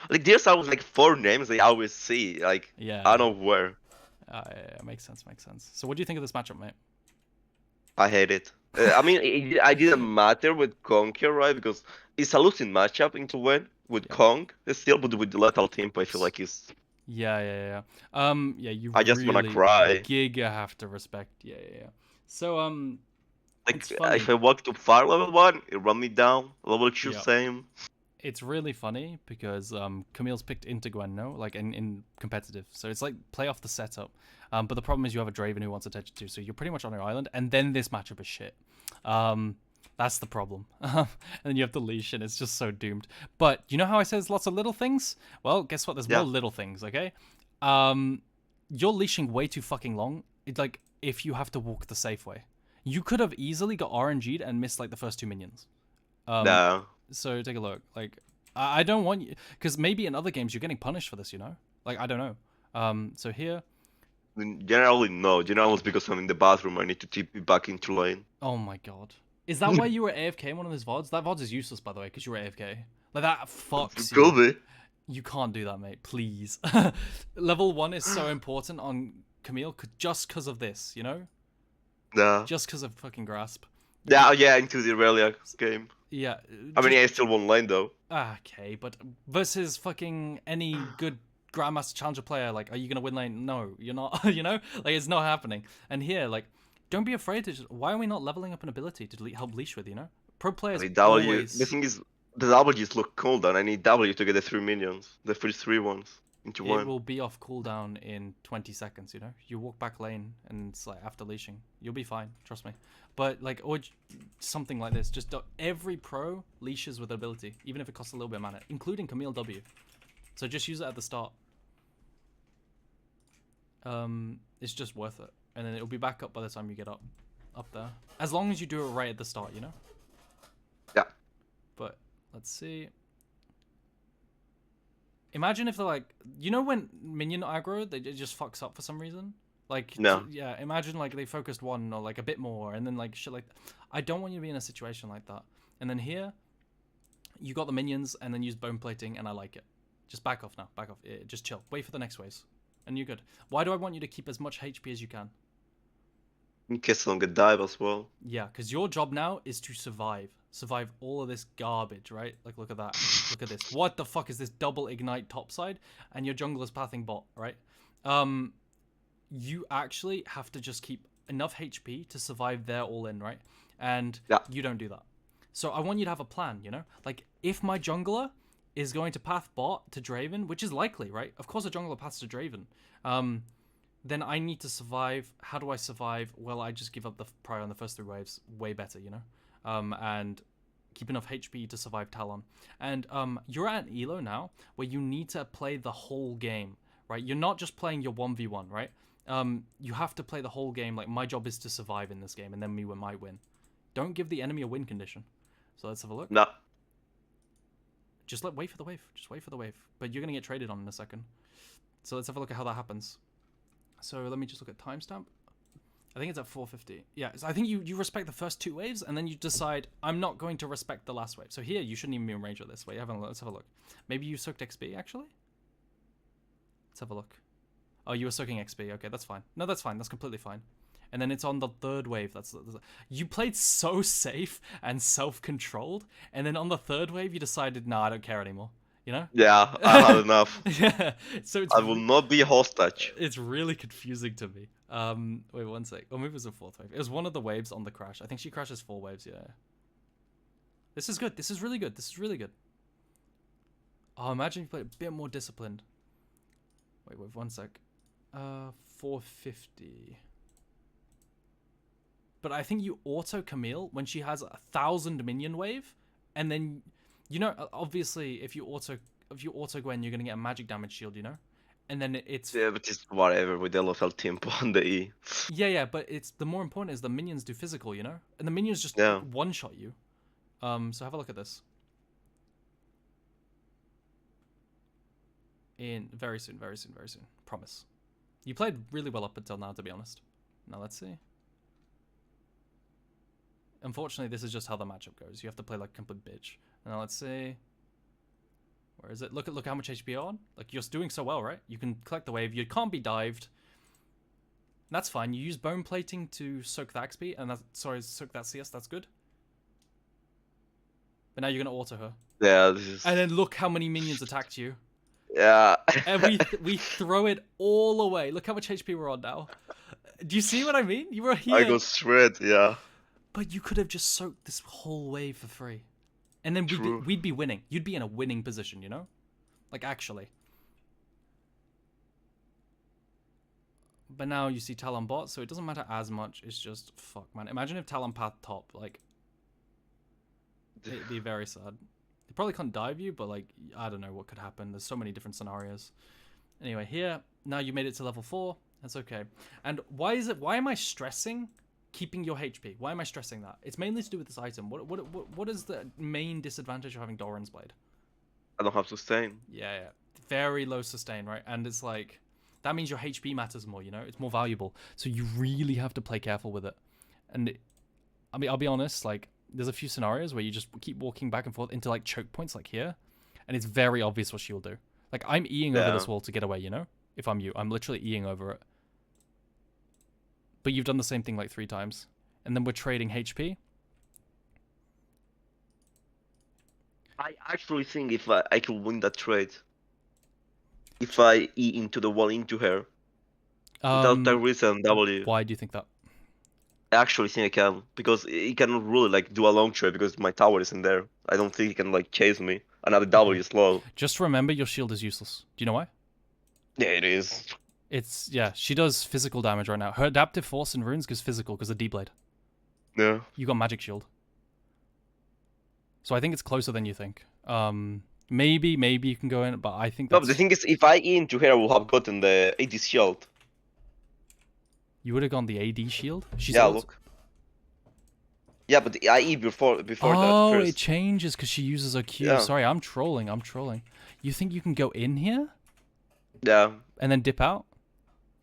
Like there's always like 4 names I always see. Like Yeah. I don't know where. Yeah, makes sense. So what do you think of this matchup, mate? I hate it. I mean, I didn't matter with Conquer, right? Because it's a losing matchup into win with Kong. Still, but with the Lethal Tempo, I feel like it's. Yeah. Yeah, you I just really wanna cry. giga have to respect. Yeah. So, Like it's funny. if I walk too far level 1, it run me down. Level 2, same. It's really funny because Camille's picked into Gwen, no? Like in competitive. So it's like play off the setup. But the problem is you have a Draven who wants attention too, so you're pretty much on your island, and then this matchup is shit. That's the problem. And then you have the leash, and it's just so doomed. But you know how I said there's lots of little things? Well, guess what? There's more little things, okay? You're leashing way too fucking long. It's like if you have to walk the safe way. You could have easily got RNG'd and missed like the first 2 minions. No. So take a look. Like, I don't want you, because maybe in other games you're getting punished for this, you know? Like, I don't know. So here. Generally, no. Generally, it's because I'm in the bathroom. I need to TP back into lane. Oh my god. Is that why you were AFK in one of those VODs? That VOD is useless, by the way, because you were AFK. Like, that fucks you. Could be. You can't do that, mate. Please. Level 1 is so important on Camille just because of this, you know? Nah. Just because of fucking Grasp. Yeah, into the Aurelia game. Yeah. I mean, I still won lane, though. Okay, but versus fucking any good Grandmaster Challenger player, like, are you going to win lane? No, you're not, you know? Like, it's not happening. And here, like, don't be afraid to just... Why are we not leveling up an ability to help leash with, you know? Pro players always... The thing is, the W's look cooldown. I need W to get the 3 minions. The first 3 ones into one. It will be off cooldown in 20 seconds, you know? You walk back lane, and it's like, after leashing. You'll be fine, trust me. But, like, or something like this. Just every pro leashes with ability, even if it costs a little bit of mana, including Camille W. So just use it at the start. It's just worth it. And then it'll be back up by the time you get up there. As long as you do it right at the start, you know? Yeah. But, let's see. Imagine if they're like... You know when minion aggro, it just fucks up for some reason? Like, No. yeah, imagine like they focused one or like a bit more, and then like shit like. I don't want you to be in a situation like that. And then here, you got the minions, and then use bone plating, and I like it. Just back off now. Back off. Just chill. Wait for the next waves, and you're good. Why do I want you to keep as much HP as you can? In case I don't get dive as well. Yeah, because your job now is to survive. Survive all of this garbage, right? Like, look at that. Look at this. What the fuck is this double ignite topside? And your jungler's pathing bot, right? You actually have to just keep enough HP to survive their all in, right? And Yeah. you don't do that. So I want you to have a plan, you know? Like, if my jungler is going to path bot to Draven, which is likely, right? Of course a jungler paths to Draven. Then I need to survive. How do I survive? Well, I just give up the prior on the first 3 waves. Way better, you know? And keep enough HP to survive Talon. And you're at an elo now where you need to play the whole game, right? You're not just playing your 1v1, right? You have to play the whole game. Like, my job is to survive in this game, and then we might win. Don't give the enemy a win condition. So let's have a look. No. Just wait for the wave. Just wait for the wave. But you're going to get traded on in a second. So let's have a look at how that happens. So let me just look at timestamp. I think it's at 4:50. Yeah, so I think you respect the first 2 waves, and then you decide, I'm not going to respect the last wave. So here, you shouldn't even be in range of this. Wait, let's have a look. Maybe you soaked XP, actually? Let's have a look. Oh, you were soaking XP. Okay, that's fine. No, that's fine. That's completely fine. And then it's on the 3rd wave. You played so safe and self-controlled, and then on the 3rd wave, you decided, nah, I don't care anymore. You know? Yeah, I had enough. Yeah. So I will not be hostage. it's really confusing to me. Wait 1 sec. Or maybe it was a 4th wave. It was one of the waves on the crash. I think she crashes 4 waves. Yeah. This is good. This is really good. This is really good. Oh, imagine if you played a bit more disciplined. Wait 1 sec. 450. But I think you auto Camille when she has 1,000 minion wave, and then, you know, obviously if you auto Gwen, you're gonna get a magic damage shield, you know, and then it's Yeah, but it's whatever with LFL tempo on the E. yeah. But it's the more important is the minions do physical, you know, and the minions just Yeah. one shot you. So have a look at this. In very soon, very soon, very soon. Promise. You played really well up until now, to be honest. Now let's see. Unfortunately, this is just how the matchup goes. You have to play like a complete bitch. Now let's see. Where is it? Look how much HP you're on. Like, you're doing so well, right? You can collect the wave. You can't be dived. That's fine. You use bone plating to soak that XP, and soak that CS. That's good. But now you're gonna auto her. Yeah, this is. And then look how many minions attacked you. Yeah. And we throw it all away. Look how much HP we're on now. Do you see what I mean? You were here. I go straight, yeah. But you could have just soaked this whole wave for free. And then we'd be winning. You'd be in a winning position, you know? Like, actually. But now you see Talon bot, so it doesn't matter as much. It's just, fuck, man. Imagine if Talon path top, like, it'd be very sad. They probably can't dive you, but, like, I don't know what could happen. There's so many different scenarios. Anyway, here, now you made it to level 4. That's okay. And why am I stressing keeping your HP? Why am I stressing that? It's mainly to do with this item. What is the main disadvantage of having Doran's Blade? I don't have sustain. Yeah. Very low sustain, right? And it's like, that means your HP matters more, you know? It's more valuable. So you really have to play careful with it. And I mean, I'll be honest, like, there's a few scenarios where you just keep walking back and forth into, like, choke points, like here. And it's very obvious what she will do. Like, I'm Eing over this wall to get away, you know? If I'm you, I'm literally Eing over it. But you've done the same thing like 3 times. And then we're trading HP. I actually think if I could win that trade. If I E into the wall into her. Without that reason, W. Why do you think that? I actually think I can. Because he can really like do a long trade because my tower isn't there. I don't think he can like chase me. Another W is low. Just remember your shield is useless. Do you know why? Yeah, it is. It's, yeah, she does physical damage right now. Her adaptive force and runes gives physical because of D-Blade. Yeah. You got magic shield. So I think it's closer than you think. Maybe you can go in, but I think that's... No, but the thing is, if I E into her, I would have gotten the AD shield. You would have gone the AD shield? Yeah, look. Yeah, but the IE before that first. Oh, it changes because she uses her Q. Yeah. Sorry, I'm trolling. You think you can go in here? Yeah. And then dip out?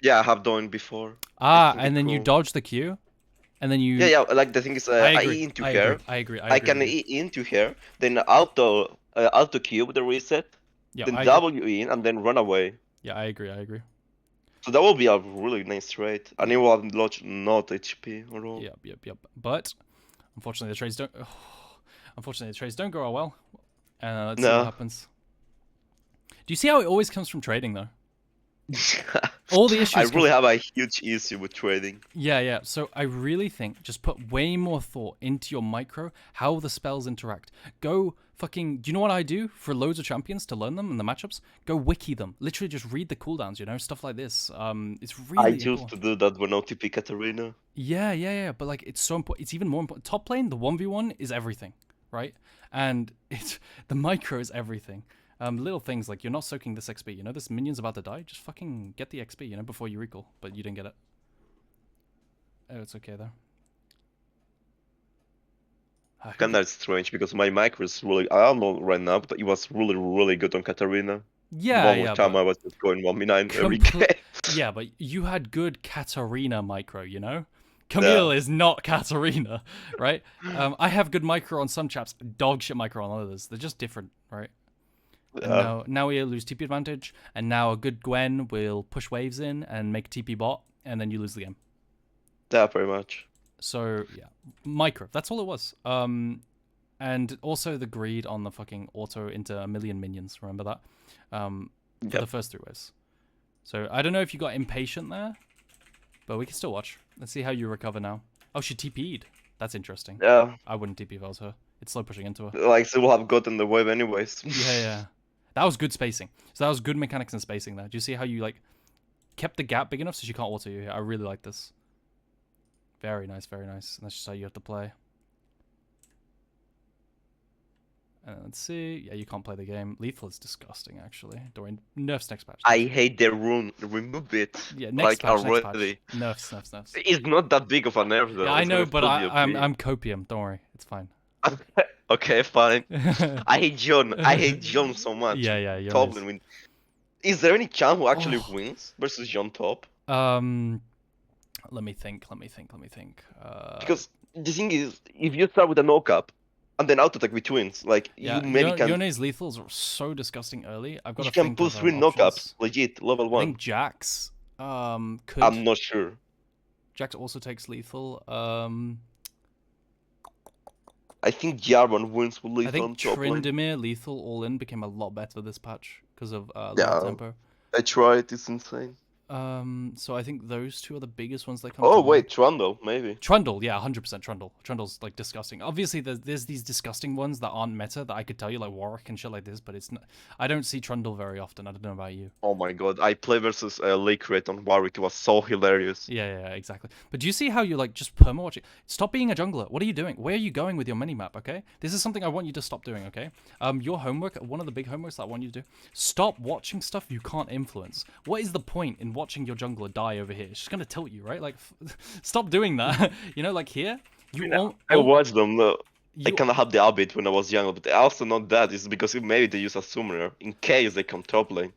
Yeah, I have done before. I Ah, think and it's then you cool. dodge the Q, and then Yeah, you. yeah. Like the thing is, I I agree. E into I agree. her. I I agree with can you. E into her, then auto Q with the reset, Yeah, then I agree. W in, and then run away. Yeah, I agree. I agree. So that will be a really nice trade. And it Yeah. will have not HP at all. Yep. Yep. Yep. But unfortunately, the trades don't. Unfortunately, the trades don't go well. Let's see what No. happens. Do you see how it always comes from trading though? All the I issues come really from. have a huge issue with trading. Yeah, yeah. So I really think just put way more thought into your micro, how the spells interact. Go fucking. Do you know what I do for loads of champions to learn them and the matchups? Go wiki them. Literally, just read the cooldowns. Stuff like this. It's I really used important. to do that when OTP Katarina. Yeah, yeah, yeah. But like, it's so important. It's even more important. Top lane, the 1v1 is everything, right? And it's the micro is everything. Little things like you're not soaking this XP. This minion's about to die. Just fucking get the XP. Before you recall, but you didn't get it. Oh, it's okay though. Kinda strange because my micro is really, I don't know right now, but it was really, really good on Katarina. The Yeah, one more yeah, time but I was just going 1v9 every complete. game. Yeah, but you had good Katarina micro. Camille Yeah. is not Katarina, right? I have good micro on some chaps, dog shit micro on others. They're just different, right? And Yeah. now we lose TP advantage, and now a good Gwen will push waves in and make TP bot, and then you lose the game. Yeah, pretty much. So yeah, micro. That's all it was. And also the greed on the fucking auto into a million minions. Remember that? For the Yep. first 3 waves. So I don't know if you got impatient there, but we can still watch. Let's see how you recover now. Oh, she TP'd. That's interesting. Yeah. I wouldn't TP if I was her. It's slow pushing into her. Like, they will have gotten the wave anyways. Yeah, yeah. That was good spacing. So that was good mechanics and spacing there. Do you see how you kept the gap big enough so she can't auto you? I really like this. Very nice, very nice. And that's just how you have to play. Let's see. Yeah, you can't play the game. Lethal is disgusting, actually. Dorian, nerfs next patch. I hate the rune. Remove it. Yeah, next Like, patch, next patch. already. Nerfs, nerfs, nerfs. It's not that big of a nerf Yeah, though. I It's know, gonna but still be I'm OP. I'm copium. Don't worry, it's fine. Okay, fine. I hate John. I hate John so much. Yeah, yeah, you're Top nice. lane win. Is there any champ who actually Oh. wins versus John top? Let me think. Because the thing is, if you start with a no-cap and then auto attack with twins, like you Yeah, maybe can Yone's lethals are so disgusting early. I've got you to can think pull of 3 options. no-caps legit level I think 1. Jax could. I'm not sure. Jax also takes lethal. I think Jarvan wins with I lethal think on top lane. Tryndamere lethal all in became a lot better this patch because of lower Yeah, tempo. I tried. It's insane. So I think those two are the biggest ones that come Oh to mind. wait, Trundle maybe. Trundle, yeah, 100% Trundle. Trundle's disgusting. Obviously, there's these disgusting ones that aren't meta that I could tell you, like Warwick and shit like this, but it's not. I don't see Trundle very often. I don't know about you. Oh my god, I play versus Lake Red on Warwick. It was so hilarious. Yeah, exactly. But do you see how you just perma watching? Stop being a jungler. What are you doing? Where are you going with your minimap? Okay, this is something I want you to stop doing. Okay, your homework, one of the big homeworks that I want you to do. Stop watching stuff you can't influence. What is the point in watching your jungler die over here? It's just gonna tilt you, right? Stop doing that. Like here, I watched them. I you kind of had the habit when I was younger, but also not that. It's because maybe they use a summoner in case they come top lane.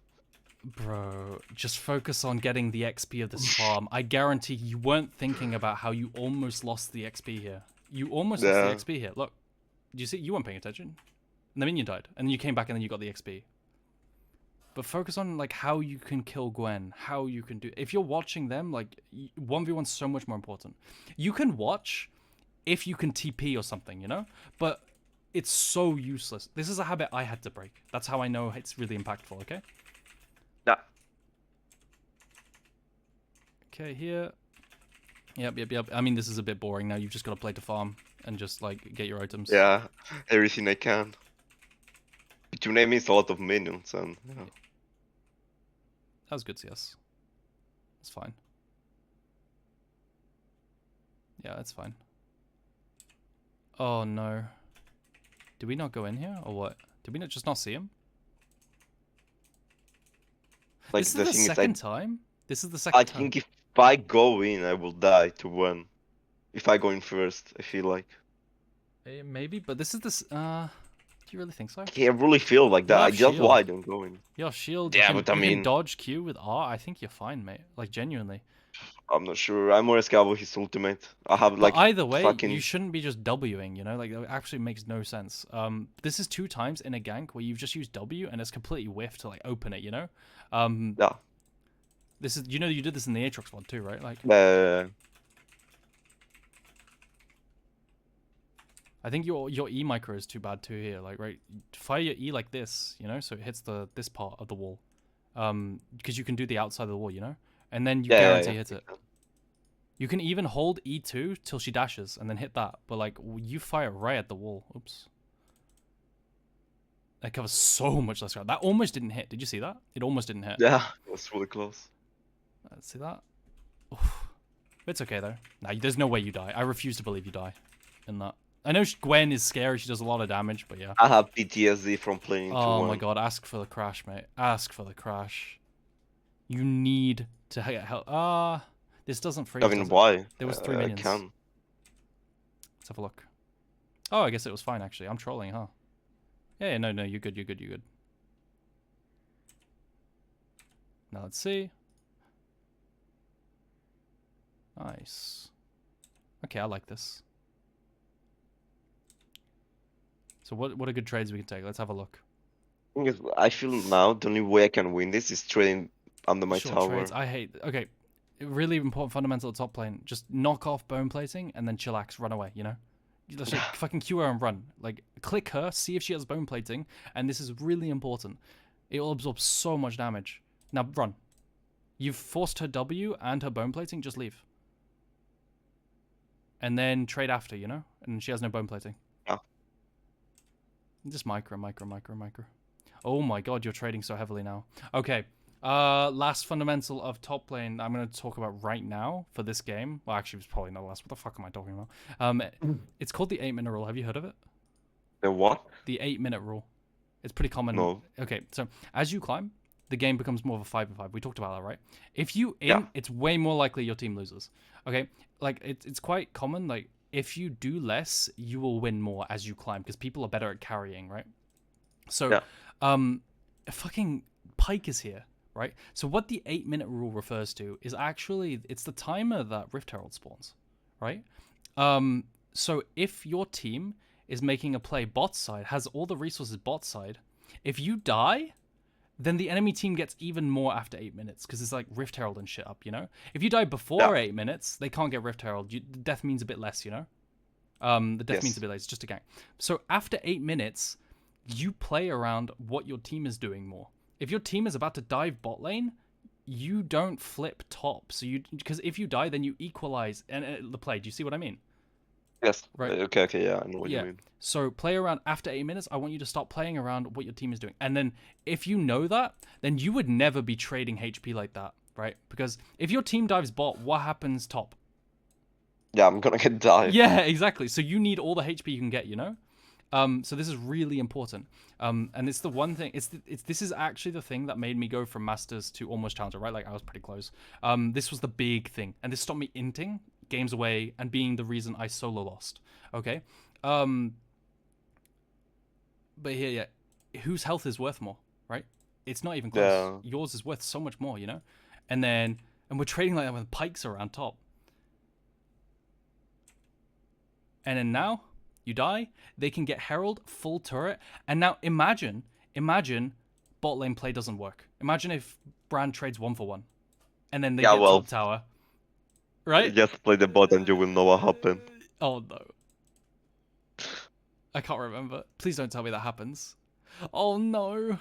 Bro, just focus on getting the XP of this farm. I guarantee you weren't thinking about how you almost lost the XP here. You almost lost the XP here. Look, do you see? You weren't paying attention. And the minion died. And then you came back and then you got the XP. But focus on how you can kill Gwen. How you can do... If you're watching them, 1v1's so much more important. You can watch if you can TP or something, But it's so useless. This is a habit I had to break. That's how I know it's really impactful, okay? Yeah. Okay, here. Yep. I mean, this is a bit boring now. You've just got to play to farm and just, get your items. Yeah, everything I can. But your name means a lot of minions, and yeah. That was good CS. That's fine. Yeah, that's fine. Oh, no. Did we not go in here, or what? Did we just not see him? This is the second time? This is the second time. I think if I go in, I will die to win. If I go in first, I feel like. Maybe, but this is this. Do you really think so? I can't really feel like You that. I have just shield. wide and going. You have shield. Yeah, but I You can mean, dodge Q with R. I think you're fine, mate. Like genuinely. I'm not sure. I'm more scared about his ultimate. I have But like either way, you fucking shouldn't be just Wing. You know, like that actually makes no sense. This is 2 times in a gank where you've just used W and it's completely whiffed to like open it. You know, um, yeah. this is you did this in the Aatrox one too, right? Like. Uh, I think your E micro is too bad too here. Like right, fire your E like this, you know, so it hits this part of the wall. Because you can do the outside of the wall, you know, and then you guarantee hits it. You can even hold E2 till she dashes and then hit that, but like you fire right at the wall. Oops. That covers so much less ground. That almost didn't hit. Did you see that? It almost didn't hit. Yeah, it was really close. Let's see that. Oof. It's okay though. Nah, there's no way you die. I refuse to believe you die in that. I know Gwen is scary. She does a lot of damage, but yeah. I have PTSD from playing Oh 2-1. my god, ask for the crash, mate. Ask for the crash. You need to get help. This doesn't freeze, I mean, does it? why? There was 3 I minions. can. Let's have a look. Oh, I guess it was fine, actually. I'm trolling, huh? Yeah, no, you're good, you're good. Now let's see. Nice. Okay, I like this. So what are good trades we can take? Let's have a look. I feel now the only way I can win this is trading under my Short tower. trades. I hate. Okay, really important fundamental at top lane. Just knock off bone plating and then chillax, run away. You know, let's just fucking Q her and run. Like click her, see if she has bone plating, and this is really important. It will absorb so much damage. Now run. You've forced her W and her bone plating. Just leave. And then trade after, you know, and she has no bone plating. Yeah. Just micro. Oh my god, you're trading so heavily now. Okay. Last fundamental of top lane I'm going to talk about right now for this game. Well, actually, it's probably not the last. What the fuck am I talking about? It's called the 8-minute rule. Have you heard of it? The what? The 8-minute rule. It's pretty common. No. Okay, so as you climb, the game becomes more of a 5v5. We talked about that, right? If you it's way more likely your team loses. Okay, like it's quite common. Like if you do less, you will win more as you climb because people are better at carrying, right? So, fucking Pike is here, right? So what the 8-minute rule refers to is actually it's the timer that Rift Herald spawns, right? So if your team is making a play bot side, has all the resources bot side, if you die, then the enemy team gets even more after 8 minutes because it's like Rift Herald and shit up, you know? If you die before 8 minutes, they can't get Rift Herald. The death means a bit less, you know? The death means a bit less. It's just a gang. So after 8 minutes, you play around what your team is doing more. If your team is about to dive bot lane, you don't flip top. So because if you die, then you equalize and the play. Do you see what I mean? Yes. Right. Okay, yeah, I know what you mean. So play around after 8 minutes. I want you to start playing around what your team is doing. And then if you know that, then you would never be trading HP like that, right? Because if your team dives bot, what happens top? Yeah, I'm gonna get dived. Yeah, exactly. So you need all the HP you can get, you know? So this is really important. And it's the one thing. This is actually the thing that made me go from Masters to almost Challenger, right? Like I was pretty close. This was the big thing, and this stopped me inting games away and being the reason I solo lost. Okay. But here, yeah, whose health is worth more, right? It's not even close. Yeah. Yours is worth so much more, you know. And we're trading like that with pikes around top. And then now you die, they can get Herald, full turret, and now imagine bot lane play doesn't work. Imagine if Brand trades 1-for-1, and then they get top tower, right? Just play the bot and you will know what happened. Oh no. I can't remember. Please don't tell me that happens. Oh no.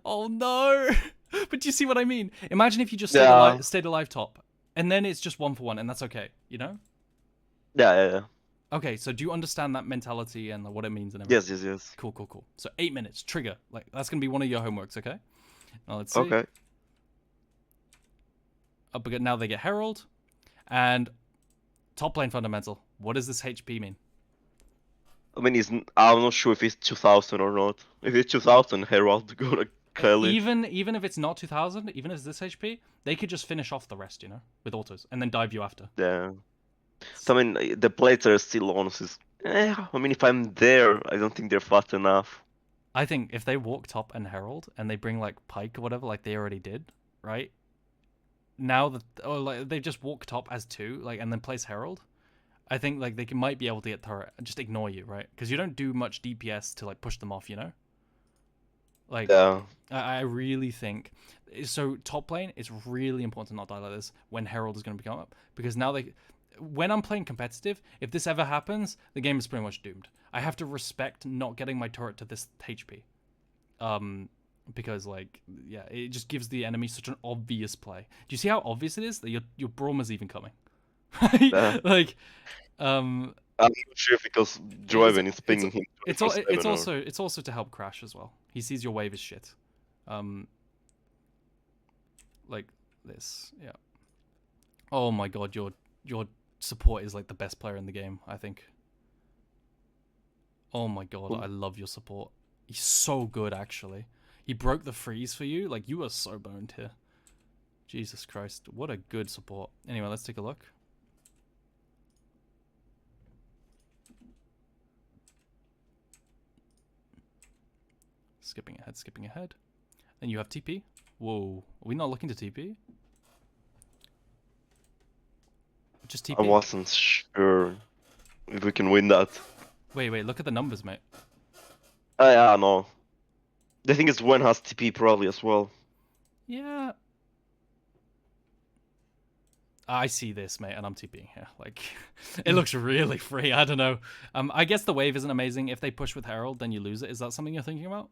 Oh no. But do you see what I mean? Imagine if you just stayed alive top, and then it's just 1-for-1, and that's okay, you know? Yeah. Okay, so do you understand that mentality and what it means and everything? Yes. Cool. So 8 minutes, trigger. Like that's gonna be one of your homeworks, okay? Now let's see. Okay. But now they get Herald, and top lane fundamental. What does this HP mean? I mean, I'm not sure if it's 2000 or not. If it's 2000, Herald gonna kill it. Even if it's not 2000, even if it's this HP, they could just finish off the rest, you know, with autos, and then dive you after. Yeah. So, I mean, the plates are still on. I mean, if I'm there, I don't think they're fast enough. I think if they walk top and Herald and they bring like Pike or whatever, like they already did, right? Now that or like they just walk top as two, like and then place Herald. I think like might be able to get turret and just ignore you, right? Because you don't do much DPS to like push them off, you know. Like Yeah. I really think so. Top lane, it's really important to not die like this when Herald is going to become up because now they. When I'm playing competitive, if this ever happens, the game is pretty much doomed. I have to respect not getting my turret to this HP. Because like yeah, it just gives the enemy such an obvious play. Do you see how obvious it is that your Brahma's even coming? Yeah. Like I'm not sure if because it's Draven is it's pinging him it's 24/7 or. it's also to help Crash as well. He sees your wave is shit. Um like this. Yeah. Oh my god, your support is like the best player in the game, I think. Oh my god, I love your support. He's so good actually. He broke the freeze for you. Like you are so boned here. Jesus Christ, what a good support. Anyway, let's take a look. Skipping ahead, skipping ahead. Then you have TP. Whoa, are we not looking to TP? Just TP. I wasn't sure if we can win that. Wait, look at the numbers, mate. Yeah, no. The thing is, Gwen has TP probably as well. Yeah. I see this, mate, and I'm TPing here. Like, it looks really free. I don't know. I guess the wave isn't amazing. If they push with Herald, then you lose it. Is that something you're thinking about?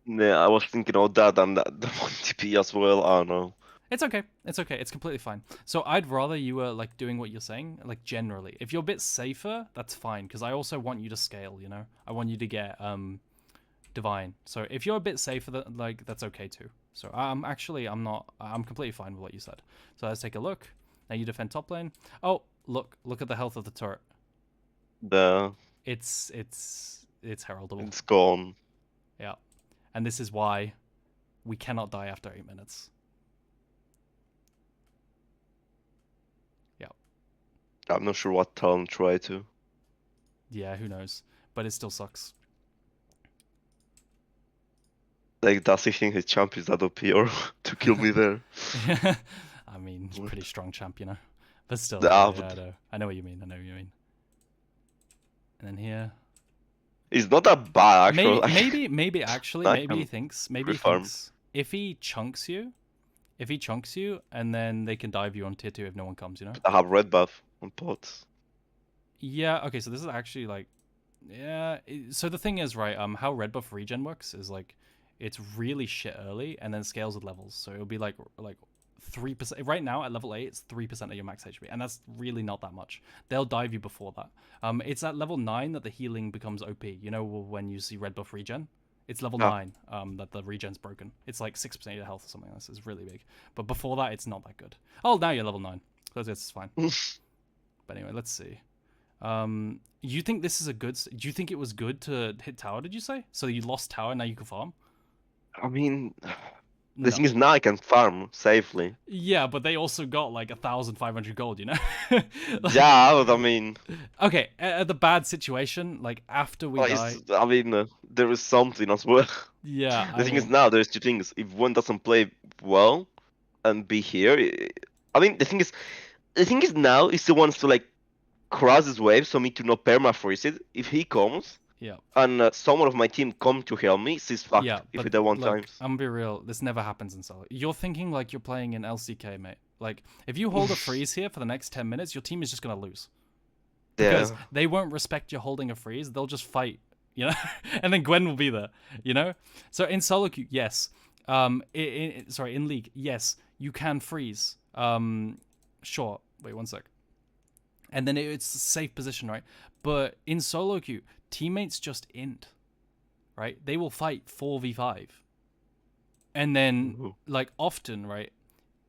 Yeah, I was thinking about that and the one TP as well. I don't know. It's okay. It's okay. It's completely fine. So I'd rather you were like doing what you're saying, like generally. If you're a bit safer, that's fine. Because I also want you to scale. You know, I want you to get divine. So if you're a bit safer, like that's okay too. So I'm not. I'm completely fine with what you said. So let's take a look. Now you defend top lane. Oh, look at the health of the turret. The It's heraldable. It's gone. Yeah, and this is why we cannot die after 8 minutes. Yeah. I'm not sure what Talon tried to. Yeah, who knows? But it still sucks. Like, does he think his champ is that OP or to kill me there? I mean, he's a pretty strong champ, you know. But still, Ah, yeah, but I know what you mean. I know what you mean. And then here, it's not that bad actually. maybe actually, I maybe he can thinks, refarm. if he chunks you, and then they can dive you on tier 2 if no one comes, you know. I have red buff on pots. Yeah. Okay. So this is actually like, yeah. So the thing is, right? How red buff regen works is like, it's really shit early, and then scales with levels. So it'll be like 3%. Right now at level 8, it's 3% of your max HP, and that's really not that much. They'll dive you before that. It's at level 9 that the healing becomes OP. You know when you see red buff regen. It's level Ah. 9 that the regen's broken. It's like 6% of your health or something. This is really big. But before that, it's not that good. Oh, now you're level 9. So it's fine. But anyway, let's see. You think this is a good? Do you think it was good to hit tower? Did you say? So you lost tower, now you can farm. I mean, the No. thing is now I can farm safely. Yeah, but they also got like 1,500 gold. You know. Yeah, but I mean, Okay, the bad situation, like after we die. I mean, there is something as well. Yeah, The I thing is mean, now there's two things. If one doesn't play well and be here, I mean, the thing is now is he wants to like cross his wave so me to not perma freeze it. If he comes yeah, and someone of my team come to help me, he's fucked. yeah, If but it at one look, times. I'm gonna be real. This never happens in solo. You're thinking like you're playing in LCK, mate. Like if you hold a freeze here for the next 10 minutes, your team is just gonna lose. Because Yeah. they won't respect you holding a freeze. They'll just fight, you know? And then Gwen will be there, you know? So in solo queue, yes. In League, yes, you can freeze. Sure. Wait, one sec. And then it's a safe position, right? But in solo queue, teammates just int, right? They will fight 4v5. And then, Ooh. like, often, right?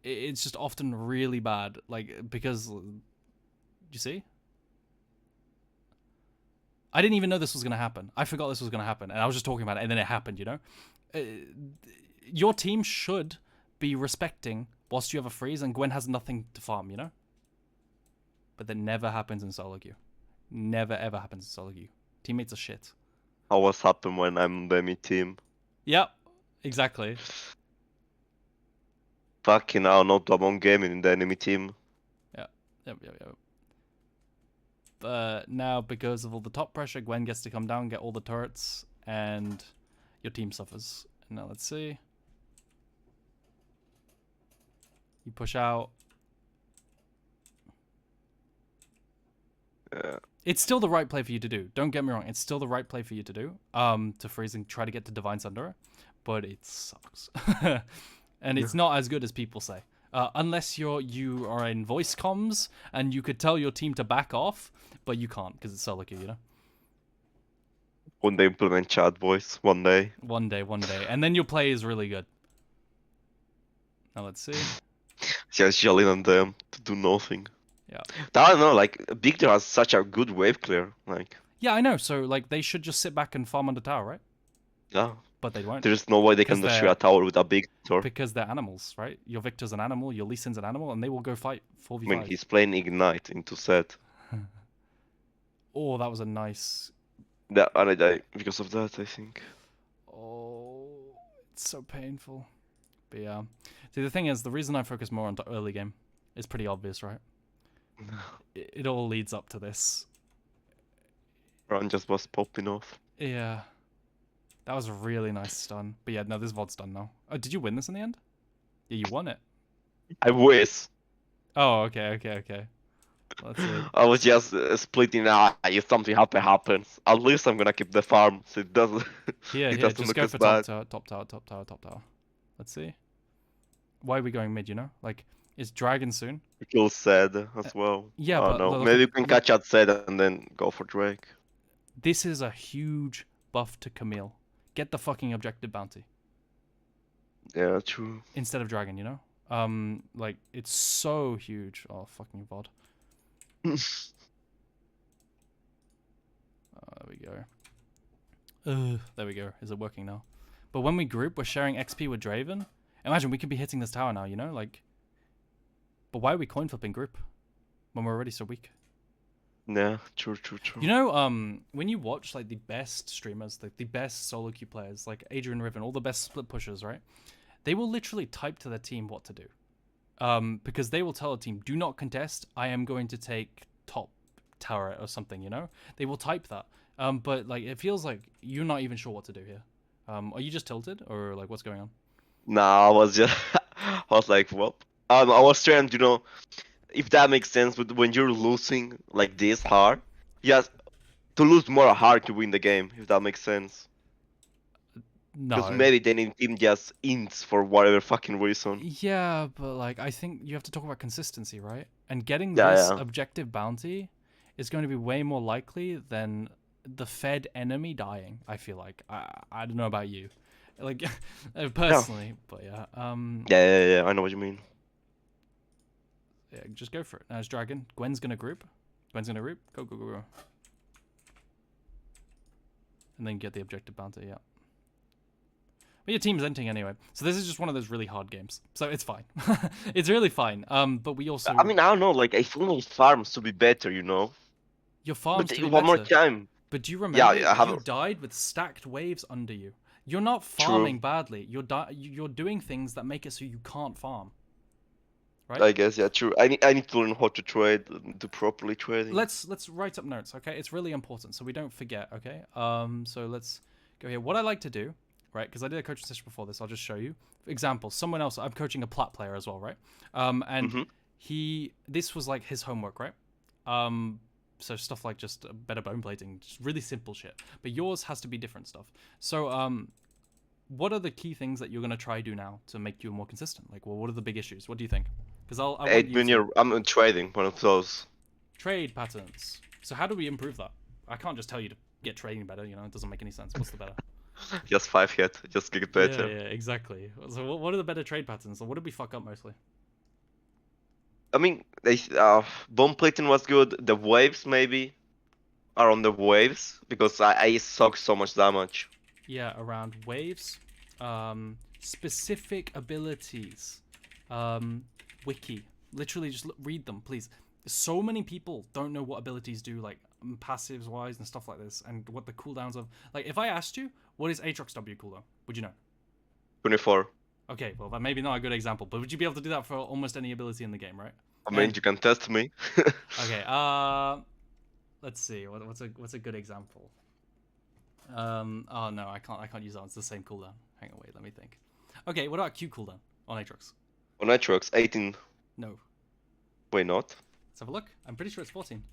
It's just often really bad. Like, because, you see? I didn't even know this was going to happen. I forgot this was going to happen. And I was just talking about it, and then it happened, you know? Your team should be respecting whilst you have a freeze, and Gwen has nothing to farm, you know? But that never happens in solo queue. Never, ever happens in solo queue. Teammates are shit. what happen when I'm on the enemy team. Yep, exactly. Fucking hell, not double gaming in the enemy team. Yep. But now, because of all the top pressure, Gwen gets to come down, get all the turrets, and your team suffers. And now let's see. You push out. Yeah. It's still the right play for you to do. Don't get me wrong. It's still the right play for you to do. To freeze and try to get to Divine Sunderer. But it sucks. And it's not as good as people say. Unless you are in voice comms and you could tell your team to back off, but you can't because it's solo queue, you know? When they implement chat voice, one day. One day. And then your play is really good. Now let's see. Just yelling at them to do nothing. Yeah. I don't know, like, Victor has such a good wave clear. Like, Yeah, I know. So, like, they should just sit back and farm under tower, right? yeah. But they won't. There's no way they can destroy a tower with a Victor. Because they're animals, right? Your Victor's an animal, your Lee Sin's an animal, and they will go fight 4v5. I mean, he's playing Ignite into set. Oh, that was a nice... Yeah, and I die because of that, I think. Oh, it's so painful. But yeah. See, the thing is, the reason I focus more on the early game is pretty obvious, right? It all leads up to this. Run just was popping off. Yeah. That was a really nice stun. But yeah, no, this VOD's done now. Oh, did you win this in the end? Yeah, you won it. I wish. Oh, okay. Let's see. I was just splitting. If something happens. At least I'm gonna keep the farm, so it doesn't. Here, it doesn't just look go as for bad. top tower. Let's see. Why are we going mid, you know? Like, is Dragon soon? Kill Zed as well. Yeah, I but don't know. look, Maybe you can catch out Zed and then go for Drake. This is a huge buff to Camille. Get the fucking objective bounty. Yeah, true. Instead of Dragon, you know? Like, it's so huge. Oh, fucking VOD. There we go. There we go. Is it working now? But when we group, we're sharing XP with Draven. Imagine we could be hitting this tower now, you know? Like, but why are we coin flipping group when we're already so weak? Yeah, true. You know, when you watch like the best streamers, like the best solo queue players, like Adrian Riven, all the best split pushers, right? They will literally type to their team what to do. Because they will tell a team, do not contest, I am going to take top tower or something, you know? They will type that. But like it feels like you're not even sure what to do here. Are you just tilted or like what's going on? Nah, I was just I was like, well, I was trying, if that makes sense, but when you're losing like this hard, just to lose more hard to win the game, if that makes sense. Because No. maybe then in team just ints for whatever fucking reason. Yeah, but like I think you have to talk about consistency, right? And getting Yeah, this yeah. objective bounty is going to be way more likely than the fed enemy dying. I feel like I don't know about you, like personally, but yeah. Yeah. I know what you mean. Yeah, just go for it. Now it's Dragon. Gwen's gonna group. Go. And then get the objective bounty. Yeah. But your team's ending anyway, so this is just one of those really hard games. So it's fine. It's really fine. But we also. I mean, I don't know. Like, I feel my farms to be better, Your farms But to be one more better. time. But do you remember Yeah, I have. you died with stacked waves under you? You're not True. farming badly. You're doing things that make it so you can't farm. Right? I guess, yeah, true. I need to learn how to trade, to properly trading. Let's write up notes, okay? It's really important so we don't forget, okay? So let's go here. What I like to do, right? Because I did a coaching session before this. I'll just show you. For example, someone else. I'm coaching a plat player as well, right? And this was like his homework, right? So stuff like just better bone plating, just really simple shit. But yours has to be different stuff. So what are the key things that you're gonna try do now to make you more consistent? Like, well, what are the big issues? What do you think? Because I'm trading one of those. Trade patterns. So how do we improve that? I can't just tell you to get trading better. You know, it doesn't make any sense. What's the better? Just 5 hit, just get better. Yeah, exactly. So what are the better trade patterns? So what did we fuck up mostly? I mean, bone plating was good. The waves maybe are on the waves because I suck so much damage. Yeah, around waves, specific abilities, wiki. Literally, just read them, please. So many people don't know what abilities do. Like, passives wise and stuff like this, and what the cooldowns of. Like, if I asked you, what is Aatrox W cooldown? Would you know? 24. Okay, well, that maybe not a good example, but would you be able to do that for almost any ability in the game, right? I mean, you can test me. Okay. Let's see. What's a good example? Oh no, I can't use that. It's the same cooldown. Hang on, wait. Let me think. Okay, what about Q cooldown on Aatrox? On Aatrox, 18. No. Wait, not? Let's have a look. I'm pretty sure it's 14.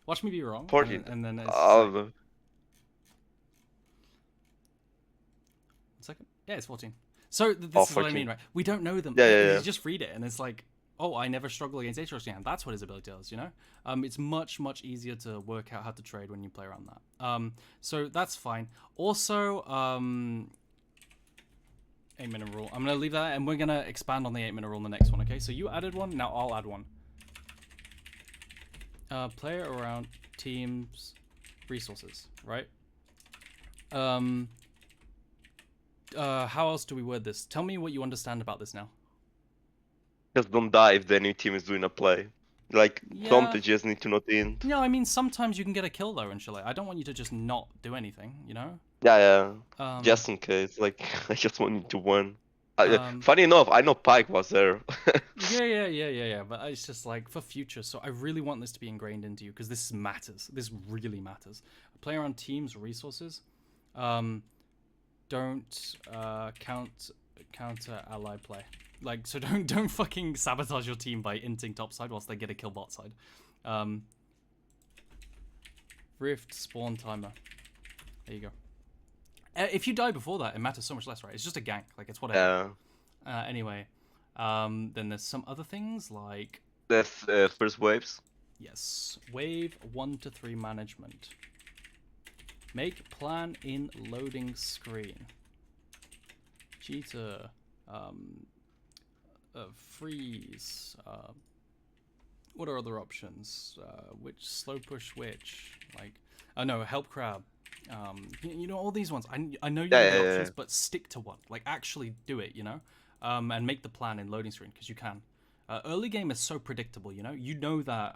Watch me be wrong. 14. And then it's. One One second. Yeah, it's 14. So this is what I 14. mean, right? We don't know them. Yeah. You just read it, and it's like, oh, I never struggle against Aatrox again. That's what his ability does, you know? It's much easier to work out how to trade when you play around that. So that's fine. Also, 8-minute rule. I'm going to leave that, and we're going to expand on the 8-minute rule in the next one, okay? So you added one, now I'll add one. Player around teams resources, right? How else do we word this? Tell me what you understand about this now. Just don't die if the enemy team is doing a play. Like, Yeah. they just need to not end. No, I mean, sometimes you can get a kill, though, in Chile. I don't want you to just not do anything, you know? Yeah. Just in case. Like, I just want you to win. Funny enough, I know Pike was there. Yeah. But it's just like for future. So I really want this to be ingrained into you because this matters. This really matters. Play around teams, resources. Don't counter ally play. Like, so don't fucking sabotage your team by inting topside whilst they get a kill bot side. Rift spawn timer. There you go. If you die before that, it matters so much less, right? It's just a gank. Like, it's whatever. Anyway, then there's some other things like... The first waves. Yes. Wave 1 to 3 management. Make plan in loading screen. Cheater. Freeze. What are other options? Which slow push which? Like, oh no, help crab. You know, all these ones. I know you know the options, but stick to one. Like, actually do it, you know? And make the plan in loading screen, because you can. Early game is so predictable, you know? You know that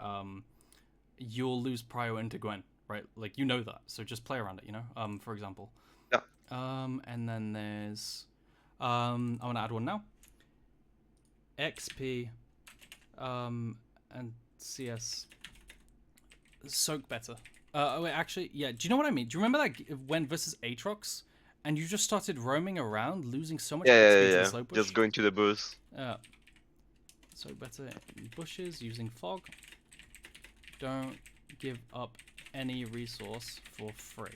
you'll lose prio into Gwen, right? Like, you know that. So just play around it, you know? For example. Yeah. And then there's... I'm going to add one now. XP and CS soak better. Oh wait, actually, yeah. Do you know what I mean? Do you remember that when versus Aatrox, and you just started roaming around, losing so much XP to the slow push? Just going to the boost. Yeah. Soak better in bushes using fog. Don't give up any resource for free.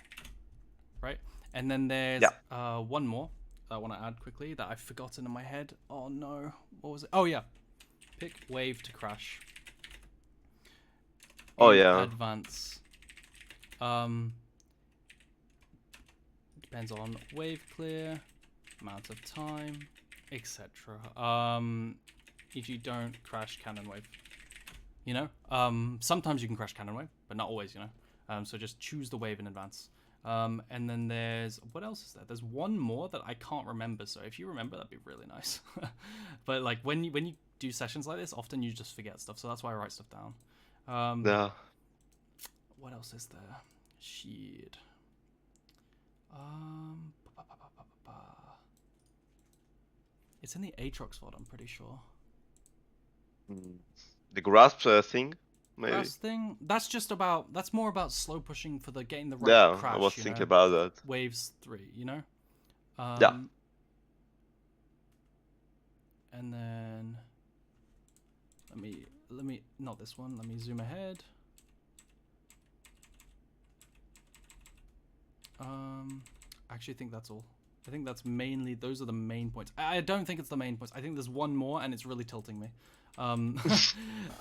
Right? And then there's one more I want to add quickly that I've forgotten in my head. Oh no, what was it? Oh yeah, pick wave to crash. Oh yeah. Advance. Depends on wave clear, amount of time, etc. If you don't crash cannon wave, you know. Sometimes you can crash cannon wave, but not always, you know. So just choose the wave in advance. And then there's, what else is there? There's one more that I can't remember, so if you remember, that'd be really nice. But like when you do sessions like this, often you just forget stuff, so that's why I write stuff down. Yeah. What else is there? Shit. It's in the Aatrox VOD, I'm pretty sure. The grasp thing? Maybe. Last thing, that's more about slow pushing for getting the right crash. I was thinking about that. Waves 3, you know. Yeah. And then let me not this one. Let me zoom ahead. I actually think that's all. I think that's mainly, those are the main points. I don't think it's the main points. I think there's one more, and it's really tilting me.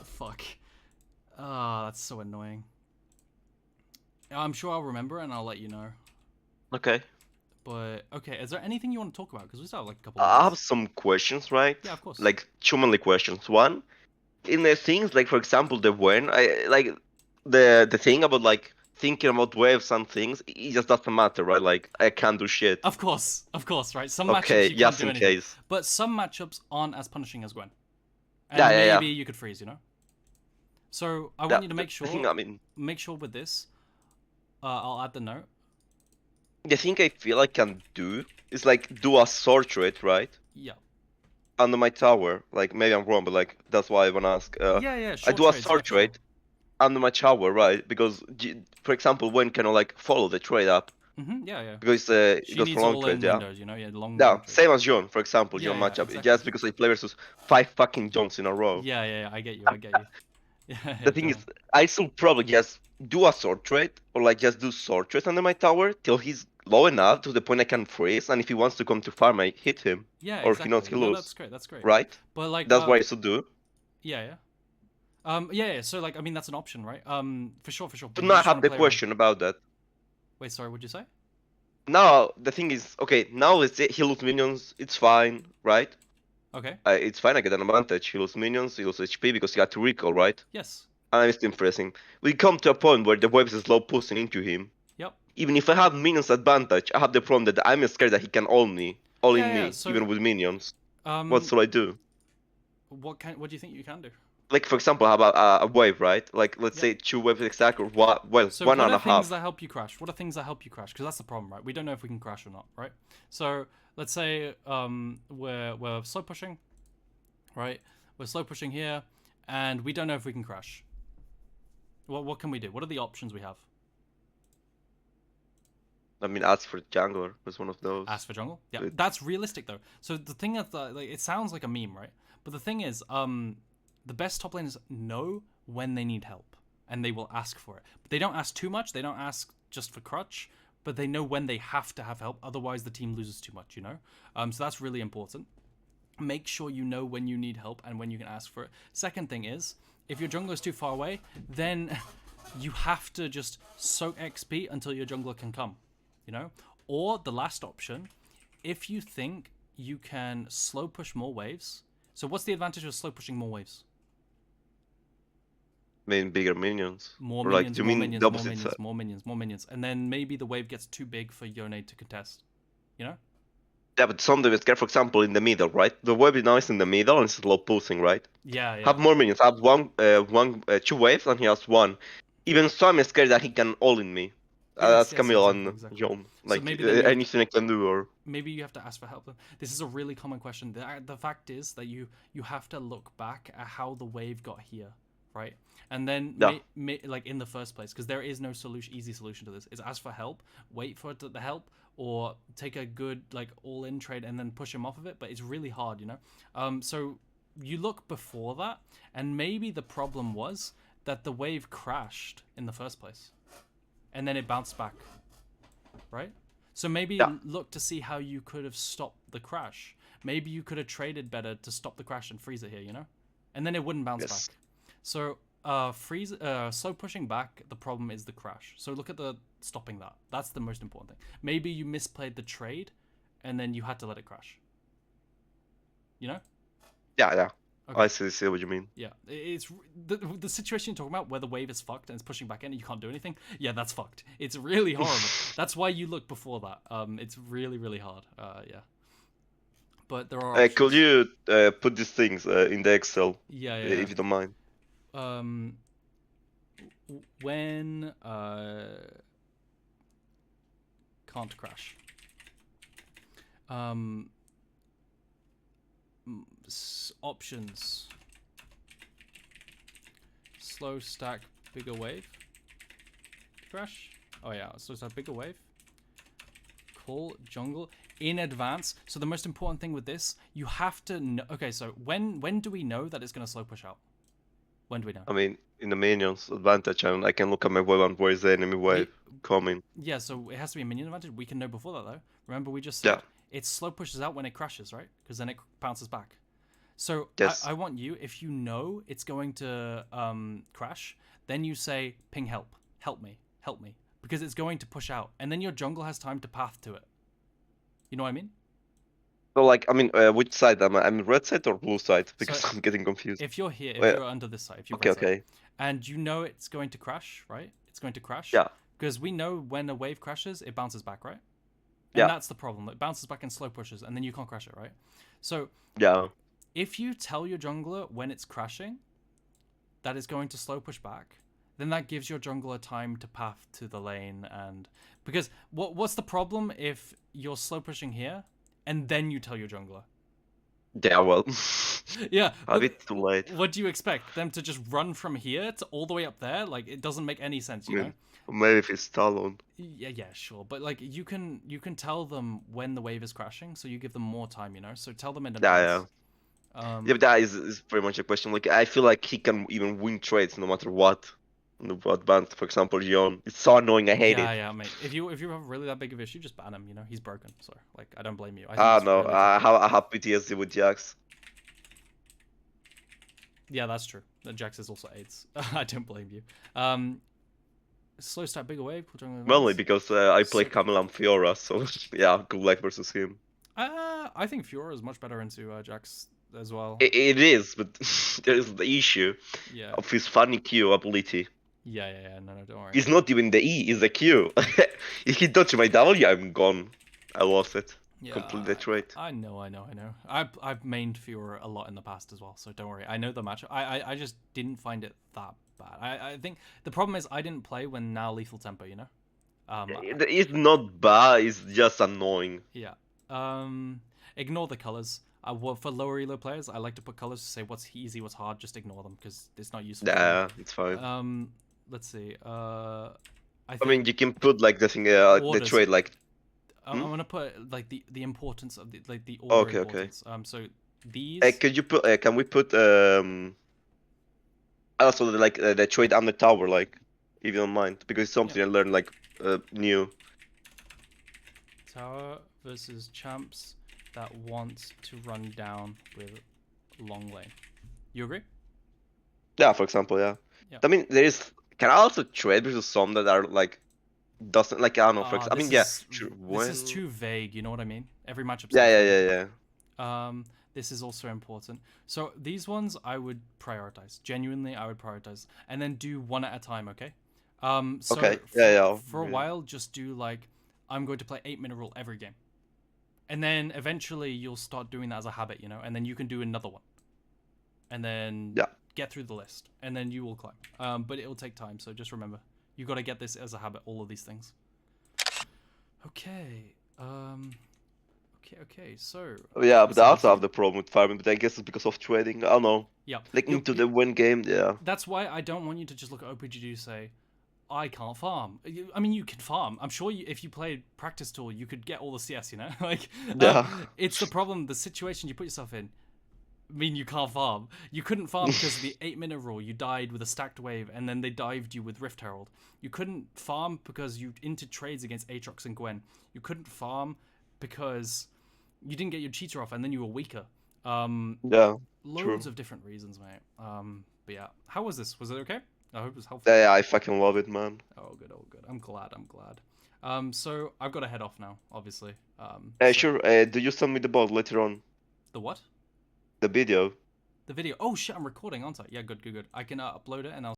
Fuck. Ah, that's so annoying. I'm sure I'll remember and I'll let you know. Okay. But, okay, is there anything you want to talk about? Because we still have like a couple I have some questions, right? Yeah, of course. Like, two mainly questions. One, in the things, like, for example, the when, I like, the thing about, like, thinking about waves and things, it just doesn't matter, right? Like, I can't do shit. Of course, right? Some Okay, matchups you can't just do in anything. case. But some matchups aren't as punishing as Gwen. And Yeah. maybe you could freeze, you know? So I Yeah, want you to the thing, I mean, make sure with this. I'll add the note. the thing I feel I can do is like do a sword trade, right? Yeah. Under my tower. Like maybe I'm wrong, but like that's why I wanna ask. Yeah, yeah, I short do a trades. Yeah, sword for sure. trade under my tower, right? Because for example, when can I like follow the trade up? Yeah, yeah. Because it She goes for needs long all trades, in yeah. windows, you know. Yeah, long Yeah, long trades. same as John, for example, Yeah, John yeah, matchup. exactly. Just because I play versus 5 fucking Johns in a row. Yeah, yeah, yeah. I get you. I get you. Yeah, The yeah, thing is, totally. I should probably just do a sword trade, or like just do sword trades under my tower till he's low enough to the point I can freeze, and if he wants to come to farm, I hit him, Yeah, or he knows exactly. he No, lose, that's great. That's great. right? But like, That's what I should do. yeah, yeah. Yeah, yeah. So like, I mean, that's an option, right? For sure, for sure. So But you now I just want have to the play around. question about that. Wait, sorry. What'd you say? Now the thing is, okay, now let's say he loses minions, it's fine, right? Okay. It's fine, I get an advantage. He loses minions, he loses HP because he had to recall, right? Yes. And I'm still pressing. We come to a point where the wave is slow pushing into him. Yep. Even if I have minions advantage, I have the problem that I'm scared that he can all Yeah, in yeah. me, even So, with minions. What um, should I do? what do you think you can do? Like for example, I have a wave, right? Like let's Yep. say 2 waves exact or one, well, So one what and are a things half. that help you crash? What are things that help you crash? Because that's the problem, right? We don't know if we can crash or not, right? So let's say we're slow pushing, right? We're slow pushing here, and we don't know if we can crash. What can we do? What are the options we have? I mean, ask for jungler was one of those. Ask for jungle. Yeah, But that's realistic though. So the thing is, like, it sounds like a meme, right? But the thing is, the best top laners know when they need help, and they will ask for it. But they don't ask too much. They don't ask just for crutch, but they know when they have to have help. Otherwise, the team loses too much. You know. So that's really important. Make sure you know when you need help and when you can ask for it. Second thing is, if your jungler is too far away, then you have to just soak XP until your jungler can come. You know. Or the last option, if you think you can slow push more waves. So what's the advantage of slow pushing more waves? I mean, bigger minions. More Or like, minions, do you more mean the minions, more opposite side? minions, more minions, more minions. And then maybe the wave gets too big for Yone to contest. You know? Yeah, but some of get, for example, in the middle, right? The wave now is in the middle and it's slow pulsing, right? Yeah, yeah. Have more minions. Have two waves, and he has one. Even so, I'm scared that he can all in me. Yes, That's yes, Camille exactly, and exactly. John. So Like maybe then you have to anything I can do, or maybe you have to ask for help. This is a really common question. The fact is that you have to look back at how the wave got here, right? And then yeah, like in the first place, because there is no easy solution to this. Is ask for help, wait for the help, or take a good like all in trade and then push him off of it. But it's really hard, you know. So you look before that, and maybe the problem was that the wave crashed in the first place, and then it bounced back, right? So maybe yeah, look to see how you could have stopped the crash. Maybe you could have traded better to stop the crash and freeze it here, you know? And then it wouldn't bounce back. yes. So slow pushing back, the problem is the crash. So look at the stopping that. That's the most important thing. Maybe you misplayed the trade and then you had to let it crash. You know? Yeah, yeah. Okay. I see what you mean. Yeah, it's the situation you're talking about where the wave is fucked and it's pushing back in and you can't do anything. Yeah, that's fucked. It's really horrible. That's why you look before that. It's really really hard. Yeah, but there are Could options. you put these things in the Excel, Yeah, if yeah. you don't mind? Yeah. When can't crash. Um, options. Slow stack bigger wave. Crash. Oh yeah, slow stack bigger wave. Call jungle in advance. So the most important thing with this, you have to know. Okay, so when do we know that it's gonna slow push out? When do we know? I mean, in the minions advantage, and I can look at my wave and where is the enemy wave We coming. Yeah, so it has to be a minion advantage. We can know before that though. Remember we just Yeah, said it slow pushes out when it crashes, right? Because then it bounces back. So yes. I want you, if you know it's going to crash, then you say ping help, help me, because it's going to push out, and then your jungle has time to path to it. You know what I mean? So like, I mean, which side am I? I'm red side or blue side? So Because I'm getting confused. if you're here, if Well, you're under this side, if you're okay, red side, okay. and you know it's going to crash, right? It's going to crash Yeah, because we know when a wave crashes, it bounces back, right? And yeah, that's the problem. It bounces back and slow pushes, and then you can't crash it, right? So yeah. if you tell your jungler when it's crashing, that is going to slow push back, then that gives your jungler time to path to the lane. And because what's the problem if you're slow pushing here and then you tell your jungler? Yeah, well, Yeah, a bit too late. what do you expect them to just run from here to all the way up there? Like, it doesn't make any sense, I you know? mean, maybe if it's Talon. Yeah, sure, but like you can tell them when the wave is crashing, so you give them more time, you know. So tell them in Yeah, yeah. advance. Yeah, but that is pretty much a question. Like, I feel like he can even win trades no matter what. On the what band, for example, Leon. It's so annoying. I hate it. Yeah, mate. If you have really that big of issue, just ban him. You know, he's broken. So like, I don't blame you. I think Ah, he's no. really tough. I have PTSD with Jax. Yeah, that's true. Jax is also AIDS. I don't blame you. Slow start, bigger wave. Mainly because I play So, Camille and Fiora, so yeah, good luck versus him. I think Fiora is much better into Jax as well. It is, but there is the issue Yeah. of his funny Q ability. Yeah. No, don't worry. It's not even the E, it's the Q. If he touched my W, I'm gone. I lost it. Yeah, Complete the trade. I know. I've mained Fiora a lot in the past as well, so don't worry. I know the match. I just didn't find it that bad. I think the problem is I didn't play when now lethal tempo, you know. It's not bad, it's just annoying. Yeah. Ignore the colors. For lower elo players, I like to put colors to say what's easy, what's hard. Just ignore them because it's not useful. Yeah, it's fine. Let's see. I mean, you can put like the thing, the trade like. I'm gonna put like the importance of the order importance. So these. Could you put? Can we put also like the trade on the tower, like, if you don't mind, because it's something I learned like new. Tower versus champs that want to run down with long lane. You agree? Yeah, for example, yeah. I mean, there is. Can I also trade versus some that are like doesn't like I don't know. For example, I mean, yeah, sure. This is too vague. You know what I mean? Every matchup's yeah. This is also important. So these ones I would prioritize. Genuinely, I would prioritize, and then do one at a time. Okay. So okay. Yeah. For a while, just do like I'm going to play 8-minute rule every game, and then eventually you'll start doing that as a habit, you know, and then you can do another one, and then get through the list, and then you will climb. But it'll take time, so just remember, you got to get this as a habit. All of these things. Okay. Okay. So. Yeah, but I also have the problem with farming, but I guess it's because of trading. I don't know. Yeah. Like into the win game, yeah. That's why I don't want you to just look at OPGD and say, I can't farm. I mean, you can farm. I'm sure if you played Practice Tool, you could get all the CS, you know? Like, it's the problem, the situation you put yourself in. I mean, you can't farm. You couldn't farm because of the 8-minute rule. You died with a stacked wave, and then they dived you with Rift Herald. You couldn't farm because you entered trades against Aatrox and Gwen. You couldn't farm because you didn't get your cheater off, and then you were weaker. Loads of different reasons, mate. But yeah, how was this? Was it okay? I hope it was helpful. Yeah, I fucking love it, man. Oh, good. I'm glad. So I've got to head off now, obviously. Sure. Do you send me the bot later on? The what? The video. The video. Oh shit! I'm recording, aren't I? Yeah, good. I can upload it and I'll.